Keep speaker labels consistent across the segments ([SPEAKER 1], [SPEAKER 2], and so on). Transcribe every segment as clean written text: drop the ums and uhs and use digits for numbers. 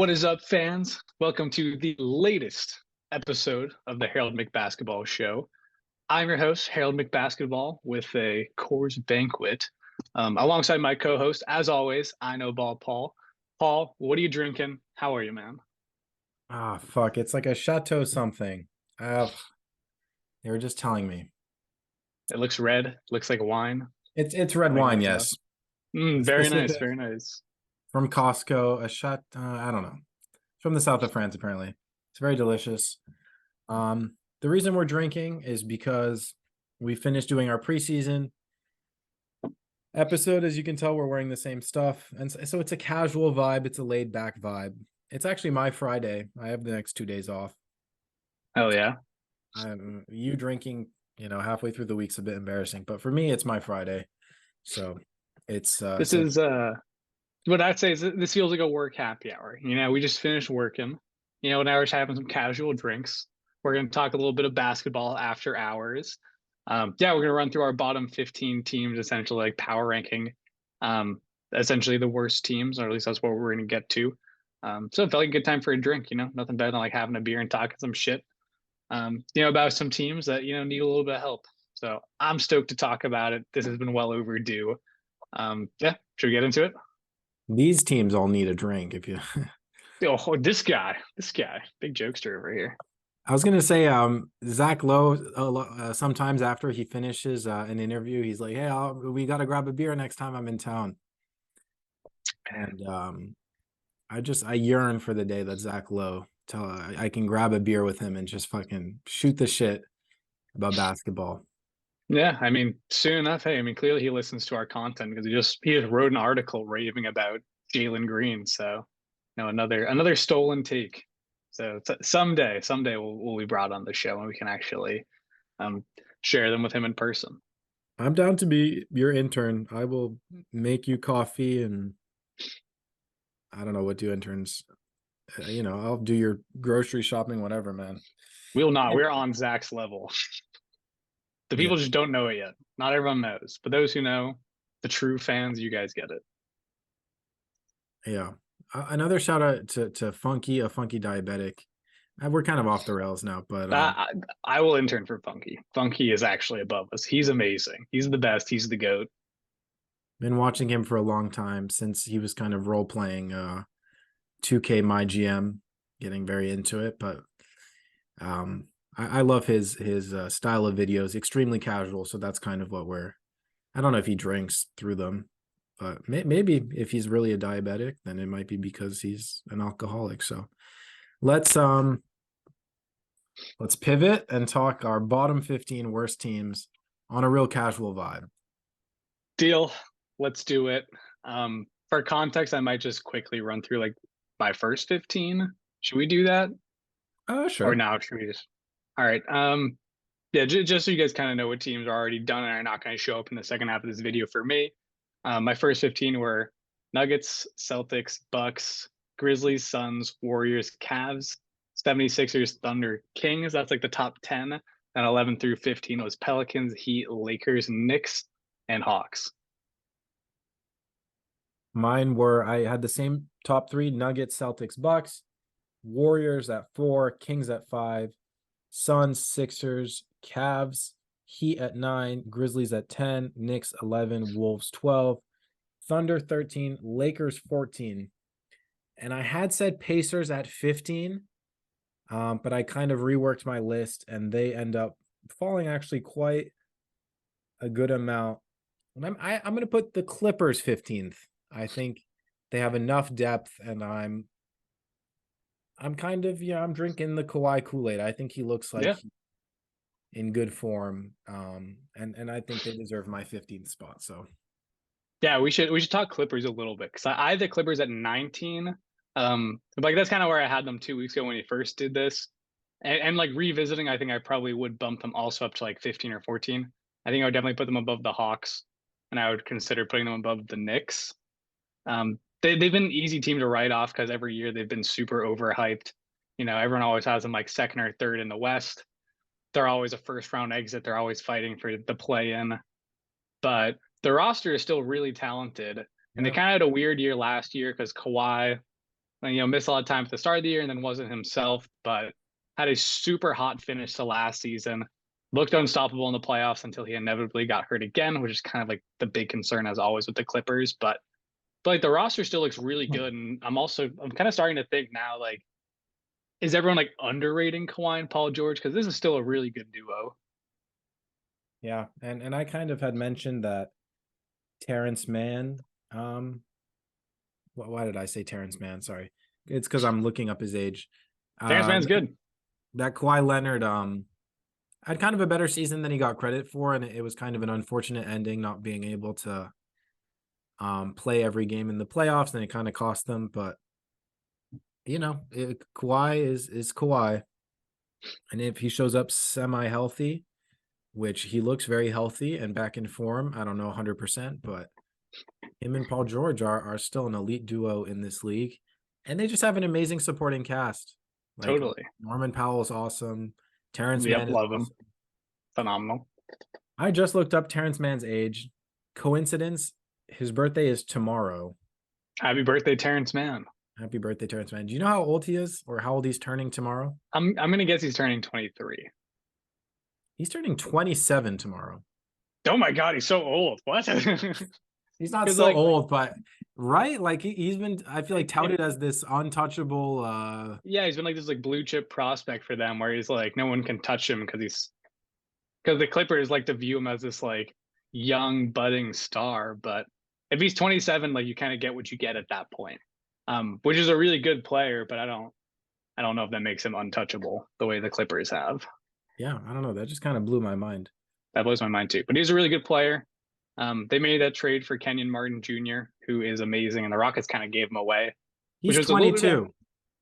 [SPEAKER 1] What is up, fans? Welcome to the latest episode of the Harold McBasketball Show. I'm your host, Harold McBasketball, with a Coors Banquet. Alongside my co-host, as always, I know Ball Paul. Paul, what are you drinking? How are you, man?
[SPEAKER 2] Ah, fuck. It's like a chateau something. They were just telling me.
[SPEAKER 1] It looks red. Looks like wine.
[SPEAKER 2] It's red
[SPEAKER 1] I think I'm
[SPEAKER 2] wine,
[SPEAKER 1] looking up.
[SPEAKER 2] yes. A
[SPEAKER 1] Very nice.
[SPEAKER 2] specific
[SPEAKER 1] Very nice.
[SPEAKER 2] from Costco, I don't know. From the south of France, apparently. It's very delicious. The reason we're drinking is because we finished doing our preseason episode. As you can tell, we're wearing the same stuff. And so it's a casual vibe, it's a laid back vibe. It's actually my Friday. I have the next 2 days off.
[SPEAKER 1] Hell yeah.
[SPEAKER 2] You drinking, halfway through the week's a bit embarrassing, but for me, it's my Friday. So it's
[SPEAKER 1] This
[SPEAKER 2] so
[SPEAKER 1] is what I'd say is this feels like a work happy hour. We just finished working. Now we're just having some casual drinks. We're going to talk a little bit of basketball after hours. Yeah, we're going to run through our bottom 15 teams, essentially like power ranking, essentially the worst teams, or at least that's what we're going to get to. So it felt like a good time for a drink. Nothing better than like having a beer and talking some shit. About some teams that need a little bit of help. So I'm stoked to talk about it. This has been well overdue. Yeah, should we get into it?
[SPEAKER 2] these teams all need a drink. If you,
[SPEAKER 1] Oh, this guy, big jokester over here.
[SPEAKER 2] I was gonna say, Zach Lowe. Sometimes after he finishes an interview, he's like, "Hey, we got to grab a beer next time I'm in town." And I yearn for the day that Zach Lowe tell I can grab a beer with him and just fucking shoot the shit about basketball.
[SPEAKER 1] Yeah, I mean, soon enough. Hey, I mean, clearly he listens to our content because he just wrote an article raving about Jalen Green. So, another stolen take. So someday we'll be brought on the show and we can actually um share them with him in person.
[SPEAKER 2] I'm down to be your intern. I will make you coffee and I don't know what do interns. I'll do your grocery shopping, whatever, man.
[SPEAKER 1] We'll not. We're on Zach's level. The
[SPEAKER 2] Yeah,
[SPEAKER 1] people just don't know it yet. Not everyone knows, but those who know, the true fans, you guys get it.
[SPEAKER 2] yeah. Another shout out to Funky, a Funky diabetic. We're kind of off the rails now, but
[SPEAKER 1] I will intern for Funky. Funky is actually above us. He's amazing. He's the best. He's the GOAT.
[SPEAKER 2] been watching him for a long time since he was kind of role playing 2K My GM, getting very into it. But I love his style of videos, extremely casual. So that's kind of what we're. I don't know if he drinks through them, but maybe if he's really a diabetic, then it might be because he's an alcoholic. So let's pivot and talk our bottom 15 worst teams on a real casual vibe.
[SPEAKER 1] Deal. Let's do it. For context, I might just quickly run through like my first 15. Should we do that? Or
[SPEAKER 2] Sure.
[SPEAKER 1] now should we just all right. Yeah, just so you guys kind of know what teams are already done and are not going to show up in the second half of this video for me. My first 15 were Nuggets, Celtics, Bucks, Grizzlies, Suns, Warriors, Cavs, 76ers, Thunder, Kings. That's like the top 10. And 11 through 15 was Pelicans, Heat, Lakers, Knicks, and Hawks.
[SPEAKER 2] Mine were I had the same top three: Nuggets, Celtics, Bucks, Warriors at 4, Kings at 5, Suns, Sixers, Cavs, Heat at 9, Grizzlies at 10, Knicks 11, Wolves 12, Thunder 13, Lakers 14. And I had said Pacers at 15, but I kind of reworked my list and they end up falling actually quite a good amount. I'm going to put the Clippers 15th. I think they have enough depth, and I'm kind of I'm drinking the Kawhi Kool-Aid. I think he looks like
[SPEAKER 1] Yeah.
[SPEAKER 2] he's in good form, and I think they deserve my 15th spot. So
[SPEAKER 1] Yeah, we should talk Clippers a little bit because I had the Clippers at 19. Like that's kind of where I had them 2 weeks ago when he first did this. And like revisiting, I think I probably would bump them also up to like 15 or 14. I think I would definitely put them above the Hawks, and I would consider putting them above the Knicks. They've been an easy team to write off because every year they've been super overhyped. Everyone always has them like second or third in the West. They're always a first round exit. They're always fighting for the play in, but the roster is still really talented. And they
[SPEAKER 2] yeah,
[SPEAKER 1] kind of had a weird year last year because Kawhi Missed a lot of time at the start of the year and then wasn't himself, but had a super hot finish to last season. Looked unstoppable in the playoffs until he inevitably got hurt again, which is kind of like the big concern as always with the Clippers. But like the roster still looks really good, and I'm kind of starting to think now like is everyone like underrating Kawhi and Paul George because this is still a really good duo.
[SPEAKER 2] Yeah, and I kind of had mentioned that Terrence Mann. Why did I say Terrence Mann? Sorry, it's because I'm looking up his age.
[SPEAKER 1] Terrence Mann's good.
[SPEAKER 2] That Kawhi Leonard had kind of a better season than he got credit for, and it was kind of an unfortunate ending, not being able to play every game in the playoffs, and it kind of cost them. But Kawhi is Kawhi, and if he shows up semi healthy, which he looks very healthy and back in form, I don't know 100%, but him and Paul George are still an elite duo in this league, and they just have an amazing supporting cast. Like
[SPEAKER 1] Totally.
[SPEAKER 2] Norman Powell's awesome. Terrence
[SPEAKER 1] Yep,
[SPEAKER 2] Mann is
[SPEAKER 1] love him.
[SPEAKER 2] awesome.
[SPEAKER 1] Phenomenal.
[SPEAKER 2] I just looked up Terrence Mann's age. Coincidence? His birthday is tomorrow.
[SPEAKER 1] Happy birthday, Terrence Mann.
[SPEAKER 2] Happy birthday, Terrence Mann. Do you know how old he is or how old he's turning tomorrow?
[SPEAKER 1] I'm gonna guess he's turning 23.
[SPEAKER 2] He's turning 27 tomorrow.
[SPEAKER 1] Oh my god, he's so old. What?
[SPEAKER 2] He's not so old, but right? Like he's been, I feel like, touted as this untouchable.
[SPEAKER 1] Yeah, he's been like this like blue chip prospect for them, where he's like no one can touch him because the Clippers like to view him as this like young budding star. But if he's 27, like you kind of get what you get at that point, which is a really good player. But I don't know if that makes him untouchable the way the Clippers have.
[SPEAKER 2] Yeah, I don't know. That just kind of blew my mind.
[SPEAKER 1] That blows my mind too. But he's a really good player. They made that trade for Kenyon Martin Jr., who is amazing, and the Rockets kind of gave him away.
[SPEAKER 2] He's 22.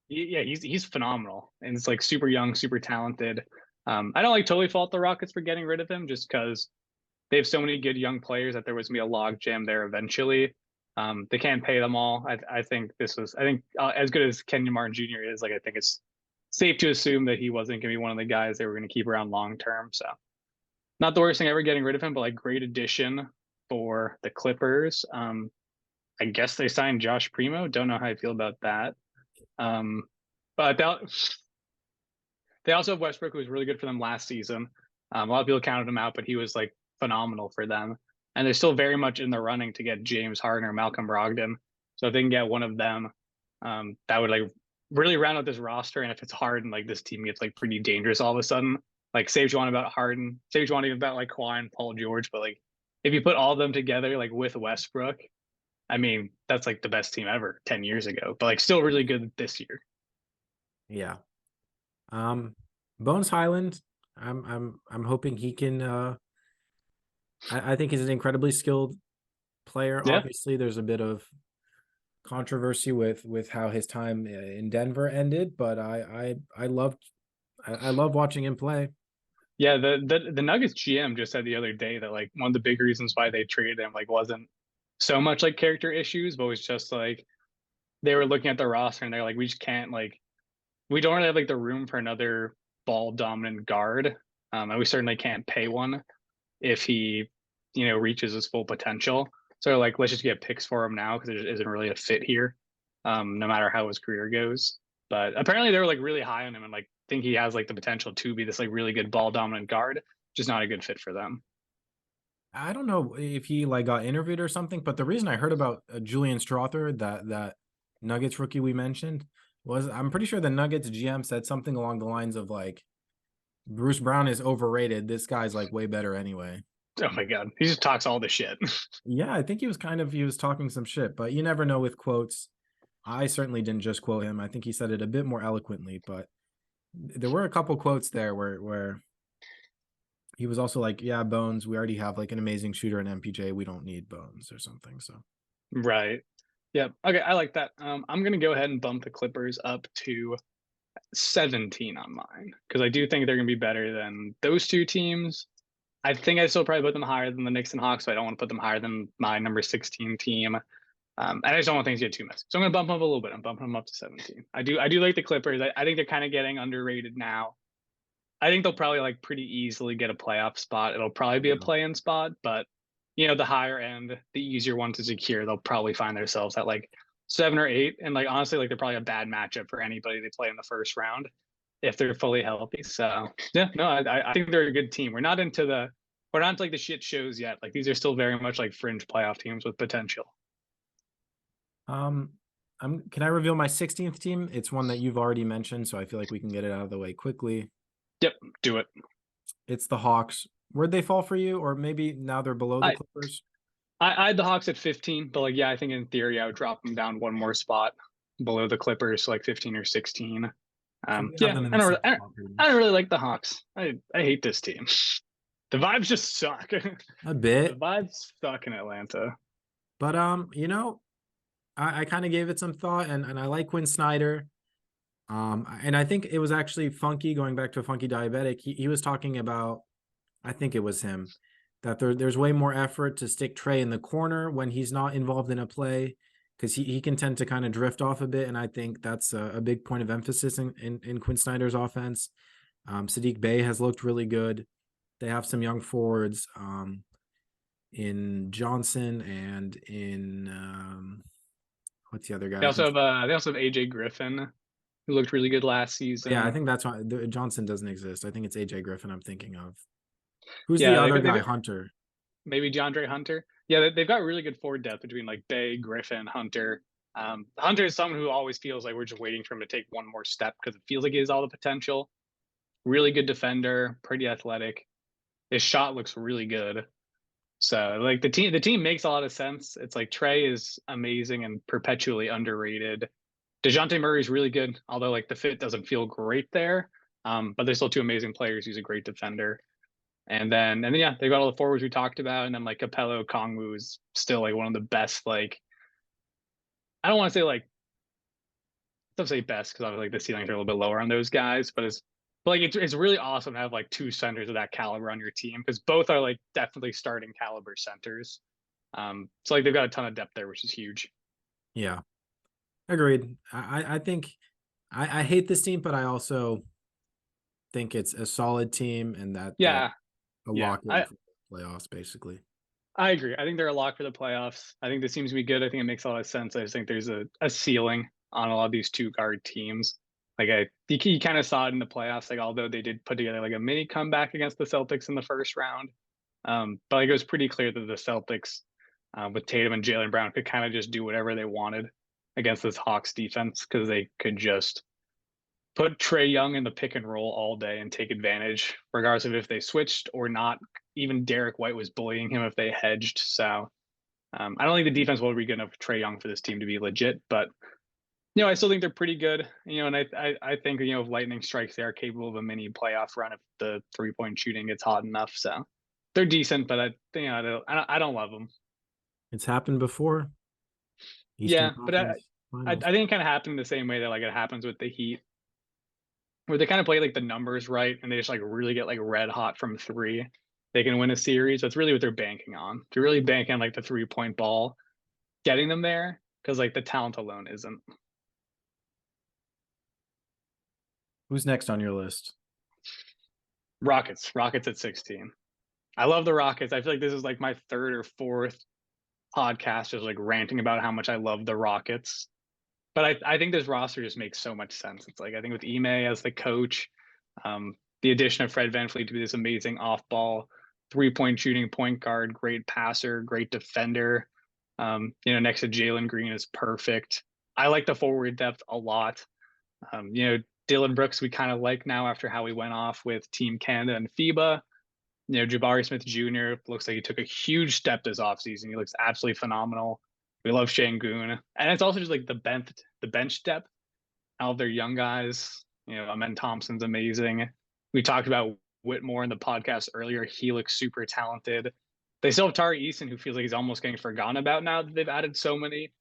[SPEAKER 1] Yeah, he's phenomenal, and it's like super young, super talented. I don't like totally fault the Rockets for getting rid of him, just because they have so many good young players that there was gonna be a log jam there eventually. They can't pay them all. I think as good as Kenyon Martin Jr. is, like I think it's safe to assume that he wasn't gonna be one of the guys they were gonna keep around long term. So not the worst thing ever getting rid of him, but like great addition for the Clippers. I guess they signed Josh Primo. Don't know how I feel about that. But they also have Westbrook, who was really good for them last season. A lot of people counted him out, but he was like phenomenal for them. And they're still very much in the running to get James Harden or Malcolm Brogdon. So if they can get one of them, that would like really round out this roster. And if it's Harden, like this team gets like pretty dangerous all of a sudden. Like say what you want about Harden, say what you want even about like Kawhi and Paul George, but like if you put all of them together, like with Westbrook, I mean, that's like the best team ever 10 years ago, but like still really good this year.
[SPEAKER 2] Yeah. Bones Highland, I'm hoping he can I think he's an incredibly skilled player.
[SPEAKER 1] Yeah.
[SPEAKER 2] Obviously, there's a bit of controversy with how his time in Denver ended, but I love watching him play.
[SPEAKER 1] Yeah, the Nuggets GM just said the other day that like one of the big reasons why they traded him like wasn't so much like character issues, but was just like they were looking at the roster and they're like, we just can't like we don't really have like the room for another ball dominant guard. And we certainly can't pay one if he, reaches his full potential. So like let's just get picks for him now because there isn't really a fit here, no matter how his career goes. But apparently they were like really high on him and like think he has like the potential to be this like really good ball dominant guard, just not a good fit for them.
[SPEAKER 2] I don't know if he like got interviewed or something, but the reason I heard about Julian Strother, that Nuggets rookie we mentioned, was I'm pretty sure the Nuggets GM said something along the lines of like, Bruce Brown is overrated. This guy's like way better anyway.
[SPEAKER 1] Oh my god, he just talks all the shit.
[SPEAKER 2] Yeah, I think he was talking some shit, but you never know with quotes. I certainly didn't just quote him. I think he said it a bit more eloquently, but there were a couple quotes there where he was also like, yeah, Bones, we already have like an amazing shooter in MPJ. We don't need Bones or something. So
[SPEAKER 1] Right. Yep. Okay, I like that. I'm gonna go ahead and bump the Clippers up to 17 on mine because I do think they're gonna be better than those two teams. I think I still probably put them higher than the Knicks and Hawks, but I don't want to put them higher than my number 16 team. And I just don't want things to get too messy. So I'm gonna bump them up a little bit. I'm bumping them up to 17. I do like the Clippers. I think they're kind of getting underrated now. I think they'll probably like pretty easily get a playoff spot. It'll probably be a play-in spot, but the higher end, the easier one to secure, they'll probably find themselves at like 7 or 8, and like honestly, like they're probably a bad matchup for anybody they play in the first round if they're fully healthy. So yeah, no, I think they're a good team. We're not into like the shit shows yet. Like these are still very much like fringe playoff teams with potential.
[SPEAKER 2] Um, can I reveal my 16th team? It's one that you've already mentioned, so I feel like we can get it out of the way quickly.
[SPEAKER 1] Yep, do it.
[SPEAKER 2] It's the Hawks. Where'd they fall for you? Or maybe now they're below the
[SPEAKER 1] I
[SPEAKER 2] Clippers?
[SPEAKER 1] I had the Hawks at 15, but like yeah, I think in theory I would drop them down one more spot below the Clippers, so like 15 or 16.
[SPEAKER 2] So we have
[SPEAKER 1] Yeah,
[SPEAKER 2] them in the same spot pretty
[SPEAKER 1] I
[SPEAKER 2] much.
[SPEAKER 1] don't really like the Hawks. I hate this team. The vibes just suck.
[SPEAKER 2] A
[SPEAKER 1] The
[SPEAKER 2] bit.
[SPEAKER 1] vibes suck in Atlanta.
[SPEAKER 2] But I kind of gave it some thought, and I like Quinn Snyder. And I think it was actually Funky, going back to a Funky Diabetic. He was talking about, I think it was him, that there's way more effort to stick Trey in the corner when he's not involved in a play, because he can tend to kind of drift off a bit. And I think that's a big point of emphasis in Quinn Snyder's offense. Sadiq Bey has looked really good. They have some young forwards in Johnson and in what's the other guy?
[SPEAKER 1] They also have AJ Griffin, who looked really good last
[SPEAKER 2] Yeah, I
[SPEAKER 1] season.
[SPEAKER 2] think that's why Johnson doesn't exist. I think it's AJ Griffin I'm thinking of. Who's the
[SPEAKER 1] Yeah,
[SPEAKER 2] other guy?
[SPEAKER 1] they
[SPEAKER 2] Hunter.
[SPEAKER 1] maybe DeAndre Hunter. Yeah, they've got really good forward depth between like Bay, Griffin, Hunter. Hunter is someone who always feels like we're just waiting for him to take one more step because it feels like he has all the potential. Really good defender, pretty athletic. His shot looks really good. So like the team makes a lot of sense. It's like Trey is amazing and perpetually underrated. DeJounte Murray's really good, although like the fit doesn't feel great there. But they're still two amazing players. He's a great defender. And then yeah, they've got all the forwards we talked about, and then like Capello Kongwu is still like one of the best. Like I don't want to say like don't say best because I was like the ceilings are a little bit lower on those guys, but like it's really awesome to have like two centers of that caliber on your team because both are like definitely starting caliber centers. So like they've got a ton of depth there, which is huge.
[SPEAKER 2] Yeah, agreed. I think I hate this team, but I also think it's a solid team and that they're
[SPEAKER 1] Yeah,
[SPEAKER 2] a
[SPEAKER 1] yeah,
[SPEAKER 2] lock in for playoffs, basically.
[SPEAKER 1] I agree. I think they're a lock for the playoffs. I think this seems to be good. I think it makes a lot of sense. I just think there's a ceiling on a lot of these two guard teams. Like you kind of saw it in the playoffs. Like although they did put together like a mini comeback against the Celtics in the first round, but like it was pretty clear that the Celtics with Tatum and Jaylen Brown could kind of just do whatever they wanted against this Hawks defense because they could just put Trey Young in the pick and roll all day and take advantage, regardless of if they switched or not. Even Derek White was bullying him if they hedged. So I don't think the defense will be good enough for Trey Young for this team to be legit, but I still think they're pretty good. And I think if lightning strikes, they are capable of a mini playoff run if the 3-point shooting gets hot enough. So they're decent, but I don't love them.
[SPEAKER 2] It's happened before. Eastern
[SPEAKER 1] Yeah, but
[SPEAKER 2] Conference
[SPEAKER 1] I
[SPEAKER 2] Finals.
[SPEAKER 1] think it kind of happened the same way that like it happens with the Heat, where they kind of play like the numbers right and they just like really get like red hot from three. They can win a series. That's really what they're banking on. They're really banking on like the 3-point ball, getting them there because like the talent alone isn't.
[SPEAKER 2] Who's next on your list?
[SPEAKER 1] Rockets at 16. I love the Rockets. I feel like this is like my third or fourth podcast just like ranting about how much I love the Rockets. But I think this roster just makes so much sense. It's like I think with Ime as the coach, the addition of Fred VanVleet to be this amazing off-ball 3-point shooting point guard, great passer, great defender. Next to Jalen Green is perfect. I like the forward depth a lot. Dylan Brooks we kind of like now after how he went off with Team Canada and FIBA. Jabari Smith Jr. looks like he took a huge step this offseason. He looks absolutely phenomenal. We love Şengün. And it's also just like the bench depth. All of their young guys. Amen Thompson's amazing. We talked about Whitmore in the podcast earlier. He looks super talented. They still have Tari Eason, who feels like he's almost getting forgotten about now that they've added so many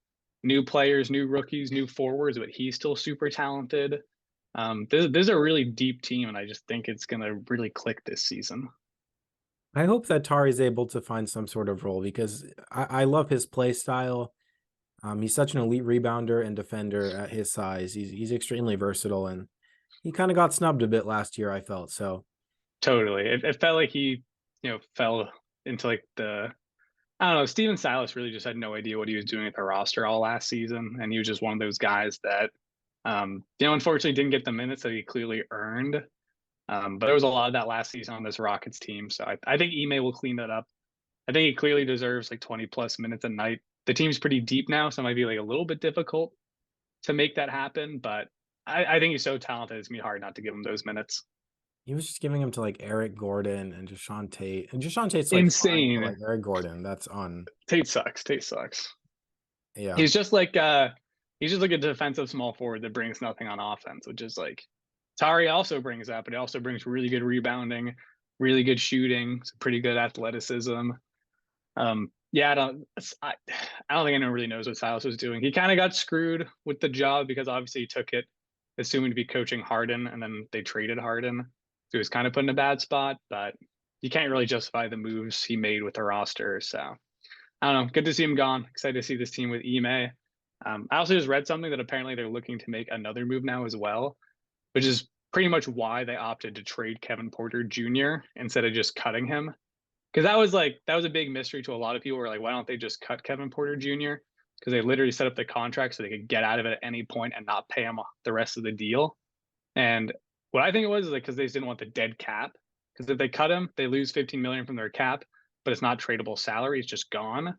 [SPEAKER 1] new players, new rookies, new forwards, but he's still super talented. This is a really deep team, and I just think it's going to really click this season.
[SPEAKER 2] I hope that Tari's able to find some sort of role because I love his play style. He's such an elite rebounder and defender at his size. He's extremely versatile, and he kind of got snubbed a bit last year, I felt. So
[SPEAKER 1] Totally. It felt like he, fell into like the I don't know. Steven Silas really just had no idea what he was doing at the roster all last season, and he was just one of those guys that, unfortunately didn't get the minutes that he clearly earned. But there was a lot of that last season on this Rockets team, so I think Ime will clean that up. I think he clearly deserves like 20 plus minutes a night. The team's pretty deep now, so it might be like a little bit difficult to make that happen. But I think he's so talented; it's gonna be hard not to give him those minutes.
[SPEAKER 2] He was just giving him to like Eric Gordon and Deshaun Tate, and Deshaun Tate's like fine, but
[SPEAKER 1] Insane.
[SPEAKER 2] like Eric Gordon, that's on.
[SPEAKER 1] Tate sucks. Tate sucks.
[SPEAKER 2] Yeah,
[SPEAKER 1] He's just like a defensive small forward that brings nothing on offense, which is like Tari also brings that, but he also brings really good rebounding, really good shooting, some pretty good athleticism. Yeah, I don't think anyone really knows what Silas was doing. He kind of got screwed with the job because obviously he took it assuming to be coaching Harden, and then they traded Harden, so he was kind of put in a bad spot. But you can't really justify the moves he made with the roster. So I don't know. Good to see him gone. Excited to see this team with Ime. I also just read something that apparently they're looking to make another move now as well, which is pretty much why they opted to trade Kevin Porter Jr. instead of just cutting him. Because that was a big mystery to a lot of people. Were like, why don't they just cut Kevin Porter Jr.? Because they literally set up the contract so they could get out of it at any point and not pay him the rest of the deal. And what I think it was is like because they just didn't want the dead cap. Because if they cut him, they lose 15 million from their cap, but it's not tradable salary; it's just gone.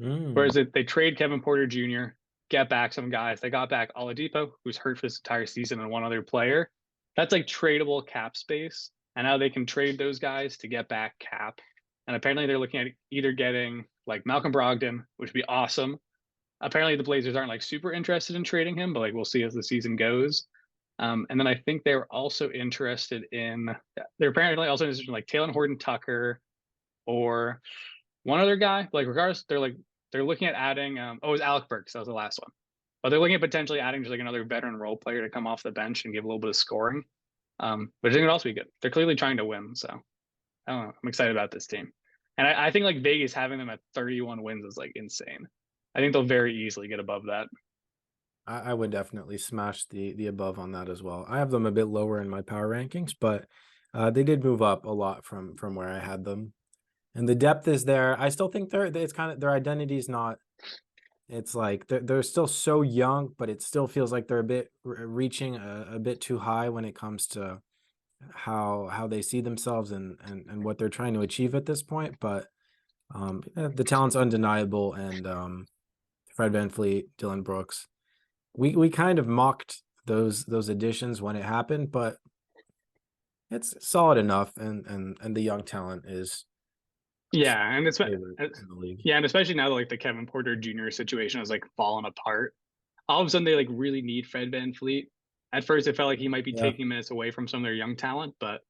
[SPEAKER 2] mm.
[SPEAKER 1] Whereas if they trade Kevin Porter Jr., get back some guys, they got back Oladipo, who's hurt for this entire season, and one other player. That's like tradable cap space, and now they can trade those guys to get back cap. And apparently they're looking at either getting like Malcolm Brogdon, which would be awesome. Apparently the Blazers aren't like super interested in trading him, but like we'll see as the season goes. And then I think they're also interested in they're apparently also interested in like Taylor Horton Tucker or one other guy. Like regardless, they're looking at adding it was Alec Burks, that was the last one. But they're looking at potentially adding just like another veteran role player to come off the bench and give a little bit of scoring. But I think it'd also be good. They're clearly trying to win, so I don't know. I'm excited about this team. And I think like Vegas having them at 31 wins is like insane. I think they'll very easily get above that.
[SPEAKER 2] I would definitely smash the above on that as well. I have them a bit lower in my power rankings, but they did move up a lot from where I had them, and the depth is there. I still think it's kind of their identity is not. It's like they're still so young, but it still feels like they're a bit reaching a bit too high when it comes to how they see themselves and what they're trying to achieve at this point. But the talent's undeniable, and Fred VanVleet, Dylan Brooks. We kind of mocked those additions when it happened, but it's solid enough, and the young talent is
[SPEAKER 1] Yeah, and it's
[SPEAKER 2] favorite in the league.
[SPEAKER 1] yeah, and especially now that like the Kevin Porter Jr. situation has like fallen apart. All of a sudden they like really need Fred VanVleet. At first it felt like he might be
[SPEAKER 2] Yeah.
[SPEAKER 1] taking minutes away from some of their young talent, but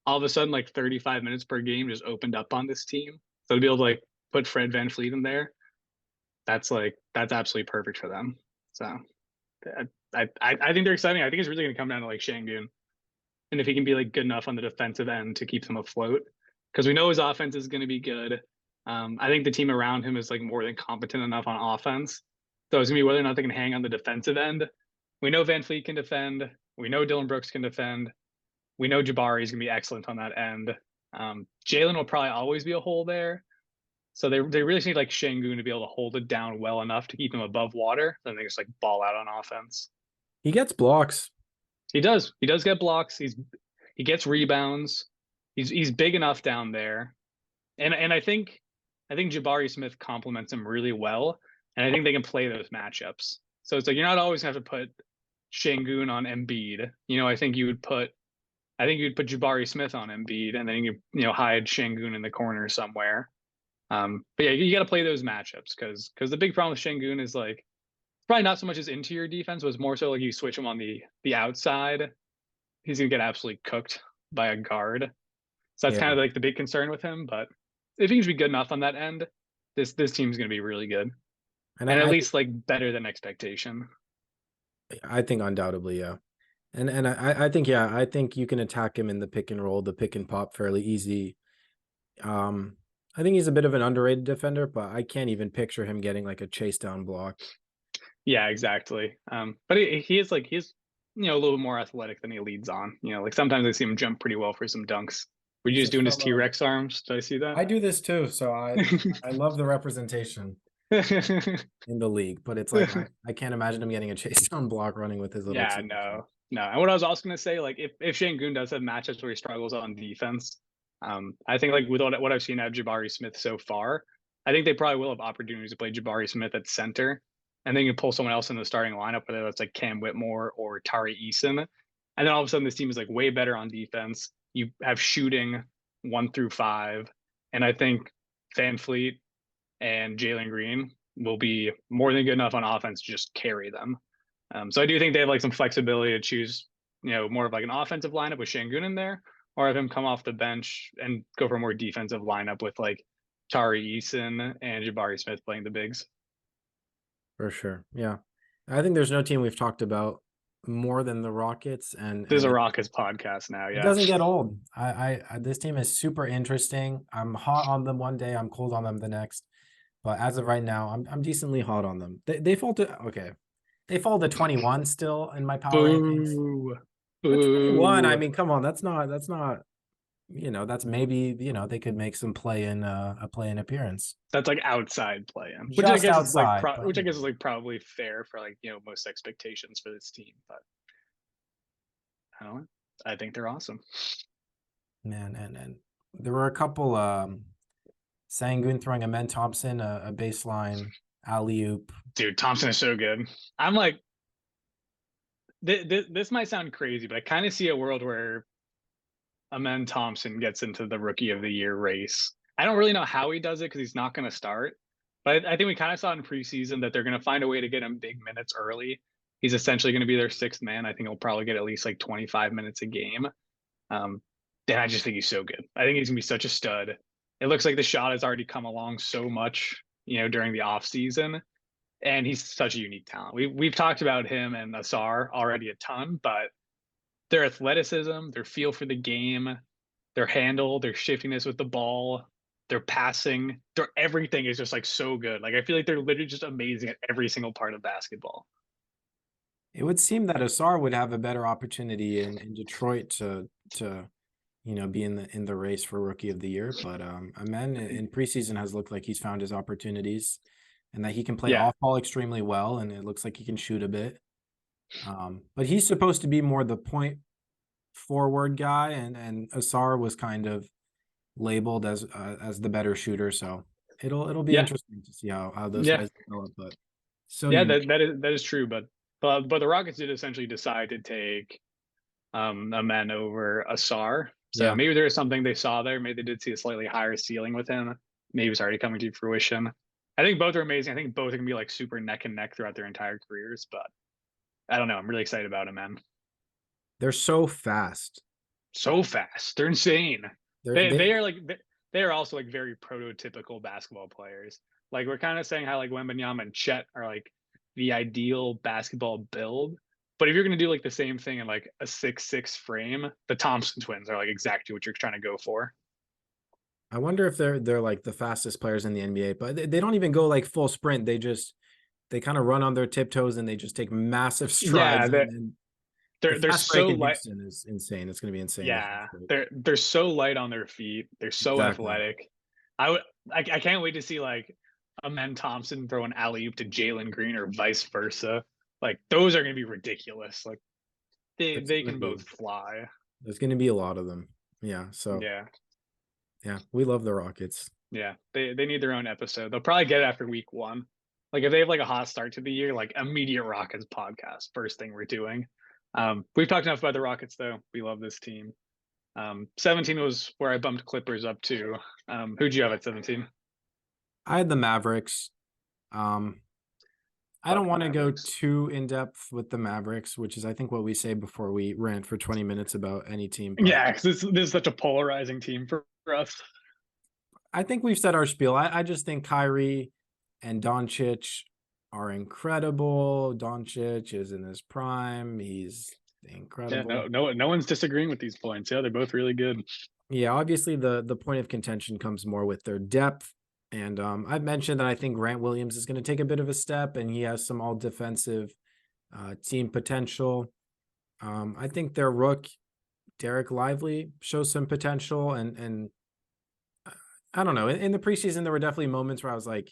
[SPEAKER 1] all of a sudden like 35 minutes per game just opened up on this team. So to be able to like put Fred VanVleet in there, that's absolutely perfect for them. So I think they're exciting. I think it's really gonna come down to like Şengün and if he can be like good enough on the defensive end to keep them afloat, because we know his offense is going to be good. I think the team around him is like more than competent enough on offense. So it's gonna be whether or not they can hang on the defensive end. We know VanVleet can defend. We know Dylan Brooks can defend. We know Jabari is gonna be excellent on that end. Jalen will probably always be a hole there. So they really need like Şengün to be able to hold it down well enough to keep him above water. Then they just like ball out on offense.
[SPEAKER 2] He gets blocks.
[SPEAKER 1] He does. He does get blocks. He gets rebounds. He's big enough down there, and I think Jabari Smith complements him really well, and I think they can play those matchups. So it's like you're not always gonna have to put Şengün on Embiid. I think you'd put Jabari Smith on Embiid, and then hide Şengün in the corner somewhere. But yeah, you got to play those matchups because the big problem with Şengün is like probably not so much his interior defense, but it's more so like you switch him on the outside, he's gonna get absolutely cooked by a guard. So that's kind
[SPEAKER 2] Yeah,
[SPEAKER 1] of like the big concern with him. But if he can be good enough on that end, this team's gonna be really good.
[SPEAKER 2] and
[SPEAKER 1] And at
[SPEAKER 2] I
[SPEAKER 1] least like better than expectation.
[SPEAKER 2] I think undoubtedly, yeah. And I think, yeah, I think you can attack him in the pick and roll, the pick and pop fairly easy. I think he's a bit of an underrated defender, but I can't even picture him getting like a chase down block.
[SPEAKER 1] Yeah, exactly. But he's a little bit more athletic than he leads on. Like sometimes I see him jump pretty well for some dunks. Were you
[SPEAKER 2] He's
[SPEAKER 1] just
[SPEAKER 2] a
[SPEAKER 1] doing his
[SPEAKER 2] fellow.
[SPEAKER 1] T-Rex arms? Did I see that?
[SPEAKER 2] I do this too, so I love the representation in the league, but it's like I can't imagine him getting a chase down block running with his little
[SPEAKER 1] Yeah,
[SPEAKER 2] T.
[SPEAKER 1] no. And what I was also gonna say, like, if Şengün does have matchups where he struggles on defense, I think like with what I've seen out of Jabari Smith so far, I think they probably will have opportunities to play Jabari Smith at center, and then you pull someone else in the starting lineup, whether that's like Cam Whitmore or Tari Eason, and then all of a sudden this team is like way better on defense. You have shooting 1 through 5, and I think Van Fleet and Jalen Green will be more than good enough on offense to just carry them. So I do think they have like some flexibility to choose, more of like an offensive lineup with Şengün in there, or have him come off the bench and go for a more defensive lineup with like Tari Eason and Jabari Smith playing the bigs.
[SPEAKER 2] For sure. Yeah. I think there's no team we've talked about more than the Rockets, and
[SPEAKER 1] This is a Rockets podcast now,
[SPEAKER 2] it
[SPEAKER 1] yeah.
[SPEAKER 2] doesn't get old. This team is super interesting. I'm hot on them one day, I'm cold on them the next. But as of right now, I'm decently hot on them. They fall to okay. They fall to 21 still in my power rankings.
[SPEAKER 1] Boo.
[SPEAKER 2] But 21, I
[SPEAKER 1] Boo.
[SPEAKER 2] mean, come on, that's not, that's maybe, they could make some play in a play-in appearance.
[SPEAKER 1] That's like outside play-in, which I
[SPEAKER 2] Just
[SPEAKER 1] guess is like
[SPEAKER 2] outside, but
[SPEAKER 1] which I guess is like probably fair for like most expectations for this team. But I don't know. I think they're awesome.
[SPEAKER 2] man, and there were a couple Şengün throwing Amen Thompson a baseline alley-oop.
[SPEAKER 1] Dude, Thompson is so good. I'm like, this might sound crazy, but I kind of see a world where Amen Thompson gets into the Rookie of the Year race. I don't really know how he does it because he's not going to start, but I think we kind of saw in preseason that they're going to find a way to get him big minutes early. He's essentially going to be their sixth man. I think he'll probably get at least like 25 minutes a game. And I just think he's so good. I think he's going to be such a stud. It looks like the shot has already come along so much, during the off season, and he's such a unique talent. We've talked about him and Ausar already a ton, but their athleticism, their feel for the game, their handle, their shiftiness with the ball, their passing, their everything is just like so good. Like I feel like they're literally just amazing at every single part of basketball.
[SPEAKER 2] It would seem that Ausar would have a better opportunity in Detroit to be in the race for Rookie of the Year. But Amen in preseason has looked like he's found his opportunities, and that he can play off ball extremely well, and it looks like he can shoot a bit. But he's supposed to be more the point forward guy, and Ausar was kind of labeled as the better shooter. So it'll be interesting to see how those guys develop. But
[SPEAKER 1] that is true. But the Rockets did essentially decide to take Amen over Ausar. So maybe there is something they saw there. Maybe they did see a slightly higher ceiling with him. Maybe it's already coming to fruition. I think both are amazing. I think both are gonna be like super neck and neck throughout their entire careers. But I don't know. I'm really excited about him, man.
[SPEAKER 2] They're so fast.
[SPEAKER 1] So fast. They're insane. They are also like very prototypical basketball players. Like we're kind of saying how like Wembanyama and Chet are like the ideal basketball build. But if you're going to do like the same thing in like a 6'6" frame, the Thompson twins are like exactly what you're trying to go for.
[SPEAKER 2] I wonder if they're like the fastest players in the NBA, but they don't even go like full sprint. They kind of run on their tiptoes and they just take massive strides.
[SPEAKER 1] Yeah, they're so light.
[SPEAKER 2] Is insane. It's going to be insane.
[SPEAKER 1] Yeah, they're so light on their feet. They're so athletic. I can't wait to see like Amen Thompson throw an alley oop to Jalen Green or vice versa. Like those are going to be ridiculous. Like they can both fly.
[SPEAKER 2] There's going to be a lot of them. Yeah. So yeah, we love the Rockets.
[SPEAKER 1] Yeah, they need their own episode. They'll probably get it after week 1. Like if they have like a hot start to the year, like immediate Rockets podcast, first thing we're doing. We've talked enough about the Rockets though. We love this team. 17 was where I bumped Clippers up to. Who'd you have at 17?
[SPEAKER 2] I had the Mavericks. I don't want to go too in depth with the Mavericks, which is I think what we say before we rant for 20 minutes about any team.
[SPEAKER 1] Yeah, because this is such a polarizing team for us.
[SPEAKER 2] I think we've said our spiel. I just think Kyrie and Doncic are incredible. Doncic is in his prime. He's incredible.
[SPEAKER 1] Yeah, no one's disagreeing with these points. Yeah, they're both really good.
[SPEAKER 2] Yeah, obviously the point of contention comes more with their depth. And I've mentioned that I think Grant Williams is going to take a bit of a step, and he has some all defensive team potential. I think their rook Derek Lively shows some potential, and I don't know. In the preseason, there were definitely moments where I was like,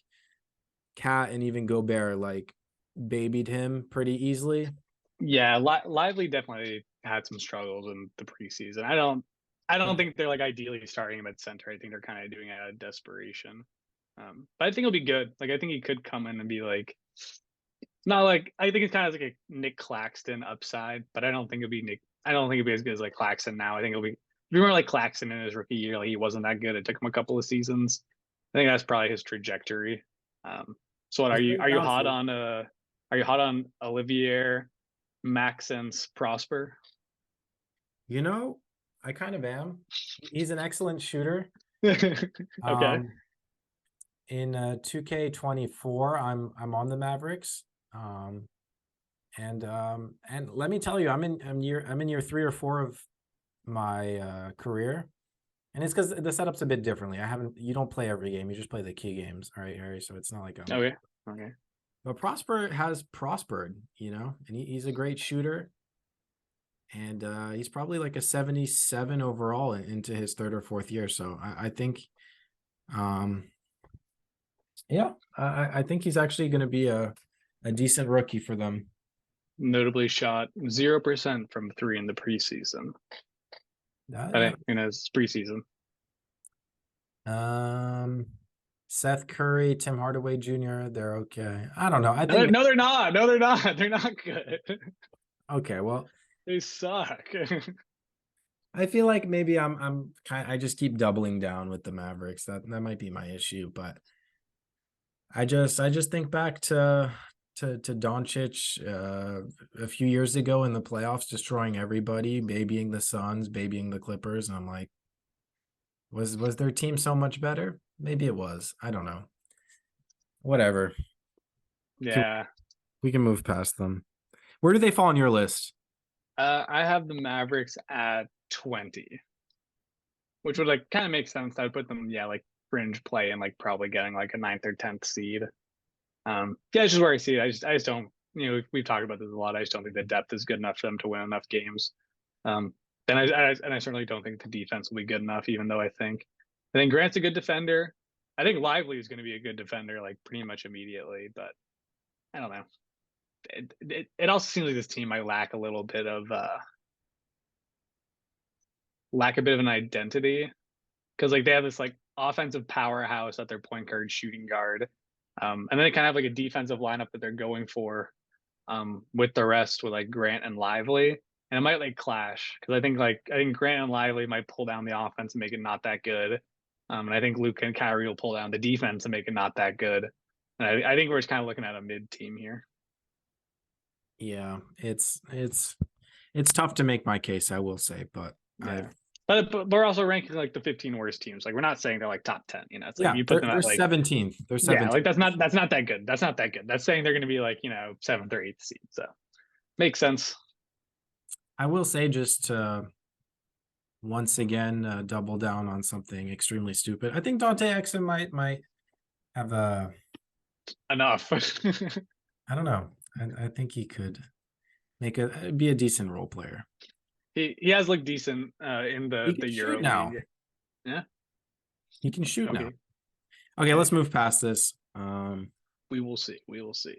[SPEAKER 2] Cat and even Gobert like babied him pretty easily.
[SPEAKER 1] Yeah, Lively definitely had some struggles in the preseason. I don't think they're like ideally starting him at center. I think they're kind of doing it out of desperation. But I think he'll be good. Like I think he could come in and be like, not like I think it's kind of like a Nick Claxton upside, but I don't think it'll be Nick. I don't think it'll be as good as like Claxton now. I think it'll be more like Claxton in his rookie year. Like he wasn't that good. It took him a couple of seasons. I think that's probably his trajectory. So what are
[SPEAKER 2] He's
[SPEAKER 1] you
[SPEAKER 2] very
[SPEAKER 1] are you hot
[SPEAKER 2] bouncy.
[SPEAKER 1] on are you hot on Olivier, Maxence, Prosper?
[SPEAKER 2] You know, I kind of am. He's an excellent shooter.
[SPEAKER 1] Okay.
[SPEAKER 2] Um, in 2K24, I'm on the Mavericks. And let me tell you, I'm in year 3 or 4 of my career. And it's because the setup's a bit differently. You don't play every game, you just play the key games. All right, Harry. So it's not like
[SPEAKER 1] Okay. Okay.
[SPEAKER 2] but Prosper has prospered, and he's a great shooter. And he's probably like a 77 overall into his 3rd or 4th year. So I think, um, yeah, I think he's actually going to be a decent rookie for them.
[SPEAKER 1] Notably shot 0% from three in the preseason.
[SPEAKER 2] Uh,
[SPEAKER 1] I
[SPEAKER 2] yeah.
[SPEAKER 1] think in his preseason.
[SPEAKER 2] Um, Seth Curry, Tim Hardaway Jr., they're okay. I don't know. I
[SPEAKER 1] No,
[SPEAKER 2] think
[SPEAKER 1] no, they're not. No, they're not. They're not good.
[SPEAKER 2] okay. Well,
[SPEAKER 1] They suck.
[SPEAKER 2] I feel like maybe I just keep doubling down with the Mavericks. That might be my issue, but I just think back to Doncic a few years ago in the playoffs, destroying everybody, babying the Suns, babying the Clippers, and I'm like, was their team so much better? Maybe it was. I don't know. Whatever. Can,
[SPEAKER 1] Yeah.
[SPEAKER 2] we can move past them. Where do they fall on your list?
[SPEAKER 1] I have the Mavericks at 20, which would like kind of make sense. I would put them, yeah, like fringe play and like probably getting like a ninth or 10th seed. Yeah, it's just where I see it. I just don't, we've talked about this a lot. I just don't think the depth is good enough for them to win enough games. Um, then I certainly don't think the defense will be good enough, even though I think Grant's a good defender. I think Lively is going to be a good defender, like pretty much immediately, but I don't know. It also seems like this team might lack a bit of an identity because like they have this like offensive powerhouse at their point guard, shooting guard, and then they kind of have like a defensive lineup that they're going for, with the rest with like Grant and Lively, and it might like clash because I think Grant and Lively might pull down the offense and make it not that good, and I think Luke and Kyrie will pull down the defense and make it not that good, and I think we're just kind of looking at a mid team here.
[SPEAKER 2] Yeah, it's tough to make my case, I will say, but
[SPEAKER 1] Yeah. But we're also ranking like the 15 worst teams. Like we're not saying they're like top 10. It's like
[SPEAKER 2] yeah,
[SPEAKER 1] you put
[SPEAKER 2] they're
[SPEAKER 1] them
[SPEAKER 2] they're
[SPEAKER 1] at like
[SPEAKER 2] 17th. They're
[SPEAKER 1] yeah, like
[SPEAKER 2] 17th.
[SPEAKER 1] that's not that good. That's not that good. That's saying they're going to be like 7th or 8th seed. So makes sense.
[SPEAKER 2] I will say just to once again double down on something extremely stupid. I think Dante Exum might have a
[SPEAKER 1] Enough.
[SPEAKER 2] I don't know. I think he could be a decent role player.
[SPEAKER 1] He has looked decent in
[SPEAKER 2] He
[SPEAKER 1] the
[SPEAKER 2] can
[SPEAKER 1] Euro
[SPEAKER 2] shoot now.
[SPEAKER 1] League. Yeah.
[SPEAKER 2] He can shoot now.
[SPEAKER 1] Okay.
[SPEAKER 2] Okay,
[SPEAKER 1] Okay.
[SPEAKER 2] let's move past this.
[SPEAKER 1] We will see. We will see.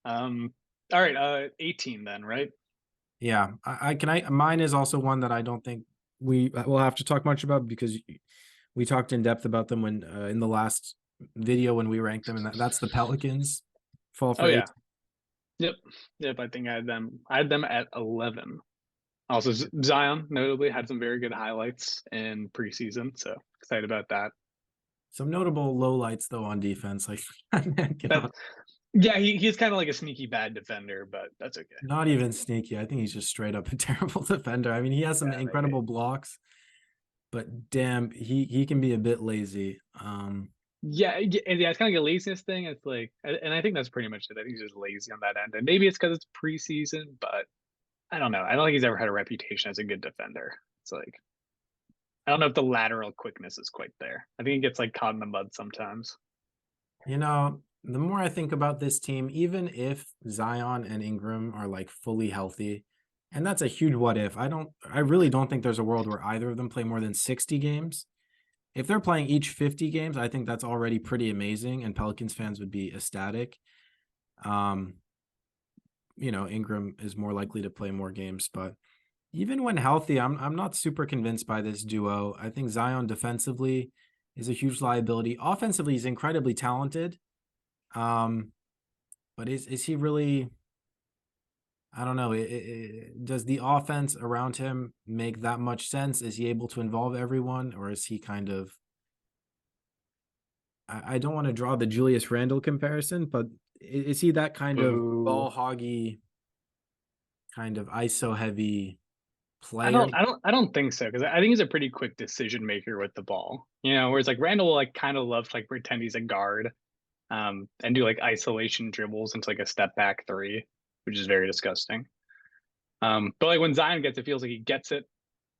[SPEAKER 1] All right. 18 then, right?
[SPEAKER 2] Yeah, mine is also one that I don't think we will have to talk much about because we talked in depth about them when in the last video when we ranked them, and that's the Pelicans fall
[SPEAKER 1] Oh
[SPEAKER 2] for
[SPEAKER 1] yeah.
[SPEAKER 2] 8.
[SPEAKER 1] Yep. Yep. I think I had them. I had them at 11. Also, Zion notably had some very good highlights in preseason, so excited about that.
[SPEAKER 2] Some notable lowlights though on defense, like
[SPEAKER 1] That yeah, he's kind of like a sneaky bad defender, but that's okay.
[SPEAKER 2] not
[SPEAKER 1] That's
[SPEAKER 2] even
[SPEAKER 1] okay.
[SPEAKER 2] sneaky. I think he's just straight up a terrible defender. I mean, he has some
[SPEAKER 1] Yeah, maybe.
[SPEAKER 2] incredible blocks, but damn, he can be a bit lazy.
[SPEAKER 1] Yeah, it's kind of like a laziness thing. It's like, and I think that's pretty much it. I think he's just lazy on that end, and maybe it's because it's preseason, but I don't know. I don't think he's ever had a reputation as a good defender. It's like I don't know if the lateral quickness is quite there. I think he gets like caught in the mud sometimes.
[SPEAKER 2] The more I think about this team, even if Zion and Ingram are like fully healthy, And that's a huge what if. I really don't think there's a world where either of them play more than 60 games. If they're playing each 50 games, I think that's already pretty amazing, and Pelicans fans would be ecstatic. Um, Ingram is more likely to play more games, but even when healthy, I'm not super convinced by this duo. I think Zion defensively is a huge liability. Offensively, he's incredibly talented. But is he really? I don't know. Does the offense around him make that much sense? Is he able to involve everyone, or is he kind of? I don't want to draw the Julius Randle comparison, but is he that kind of
[SPEAKER 1] Boo.
[SPEAKER 2] ball hoggy, kind of ISO heavy
[SPEAKER 1] I
[SPEAKER 2] player?
[SPEAKER 1] don't, I don't, I don't think so because I think he's a pretty quick decision maker with the ball. Whereas like Randall will like kind of love to like pretend he's a guard, and do like isolation dribbles into like a step back three, which is very disgusting. But like when Zion gets it, feels like he gets it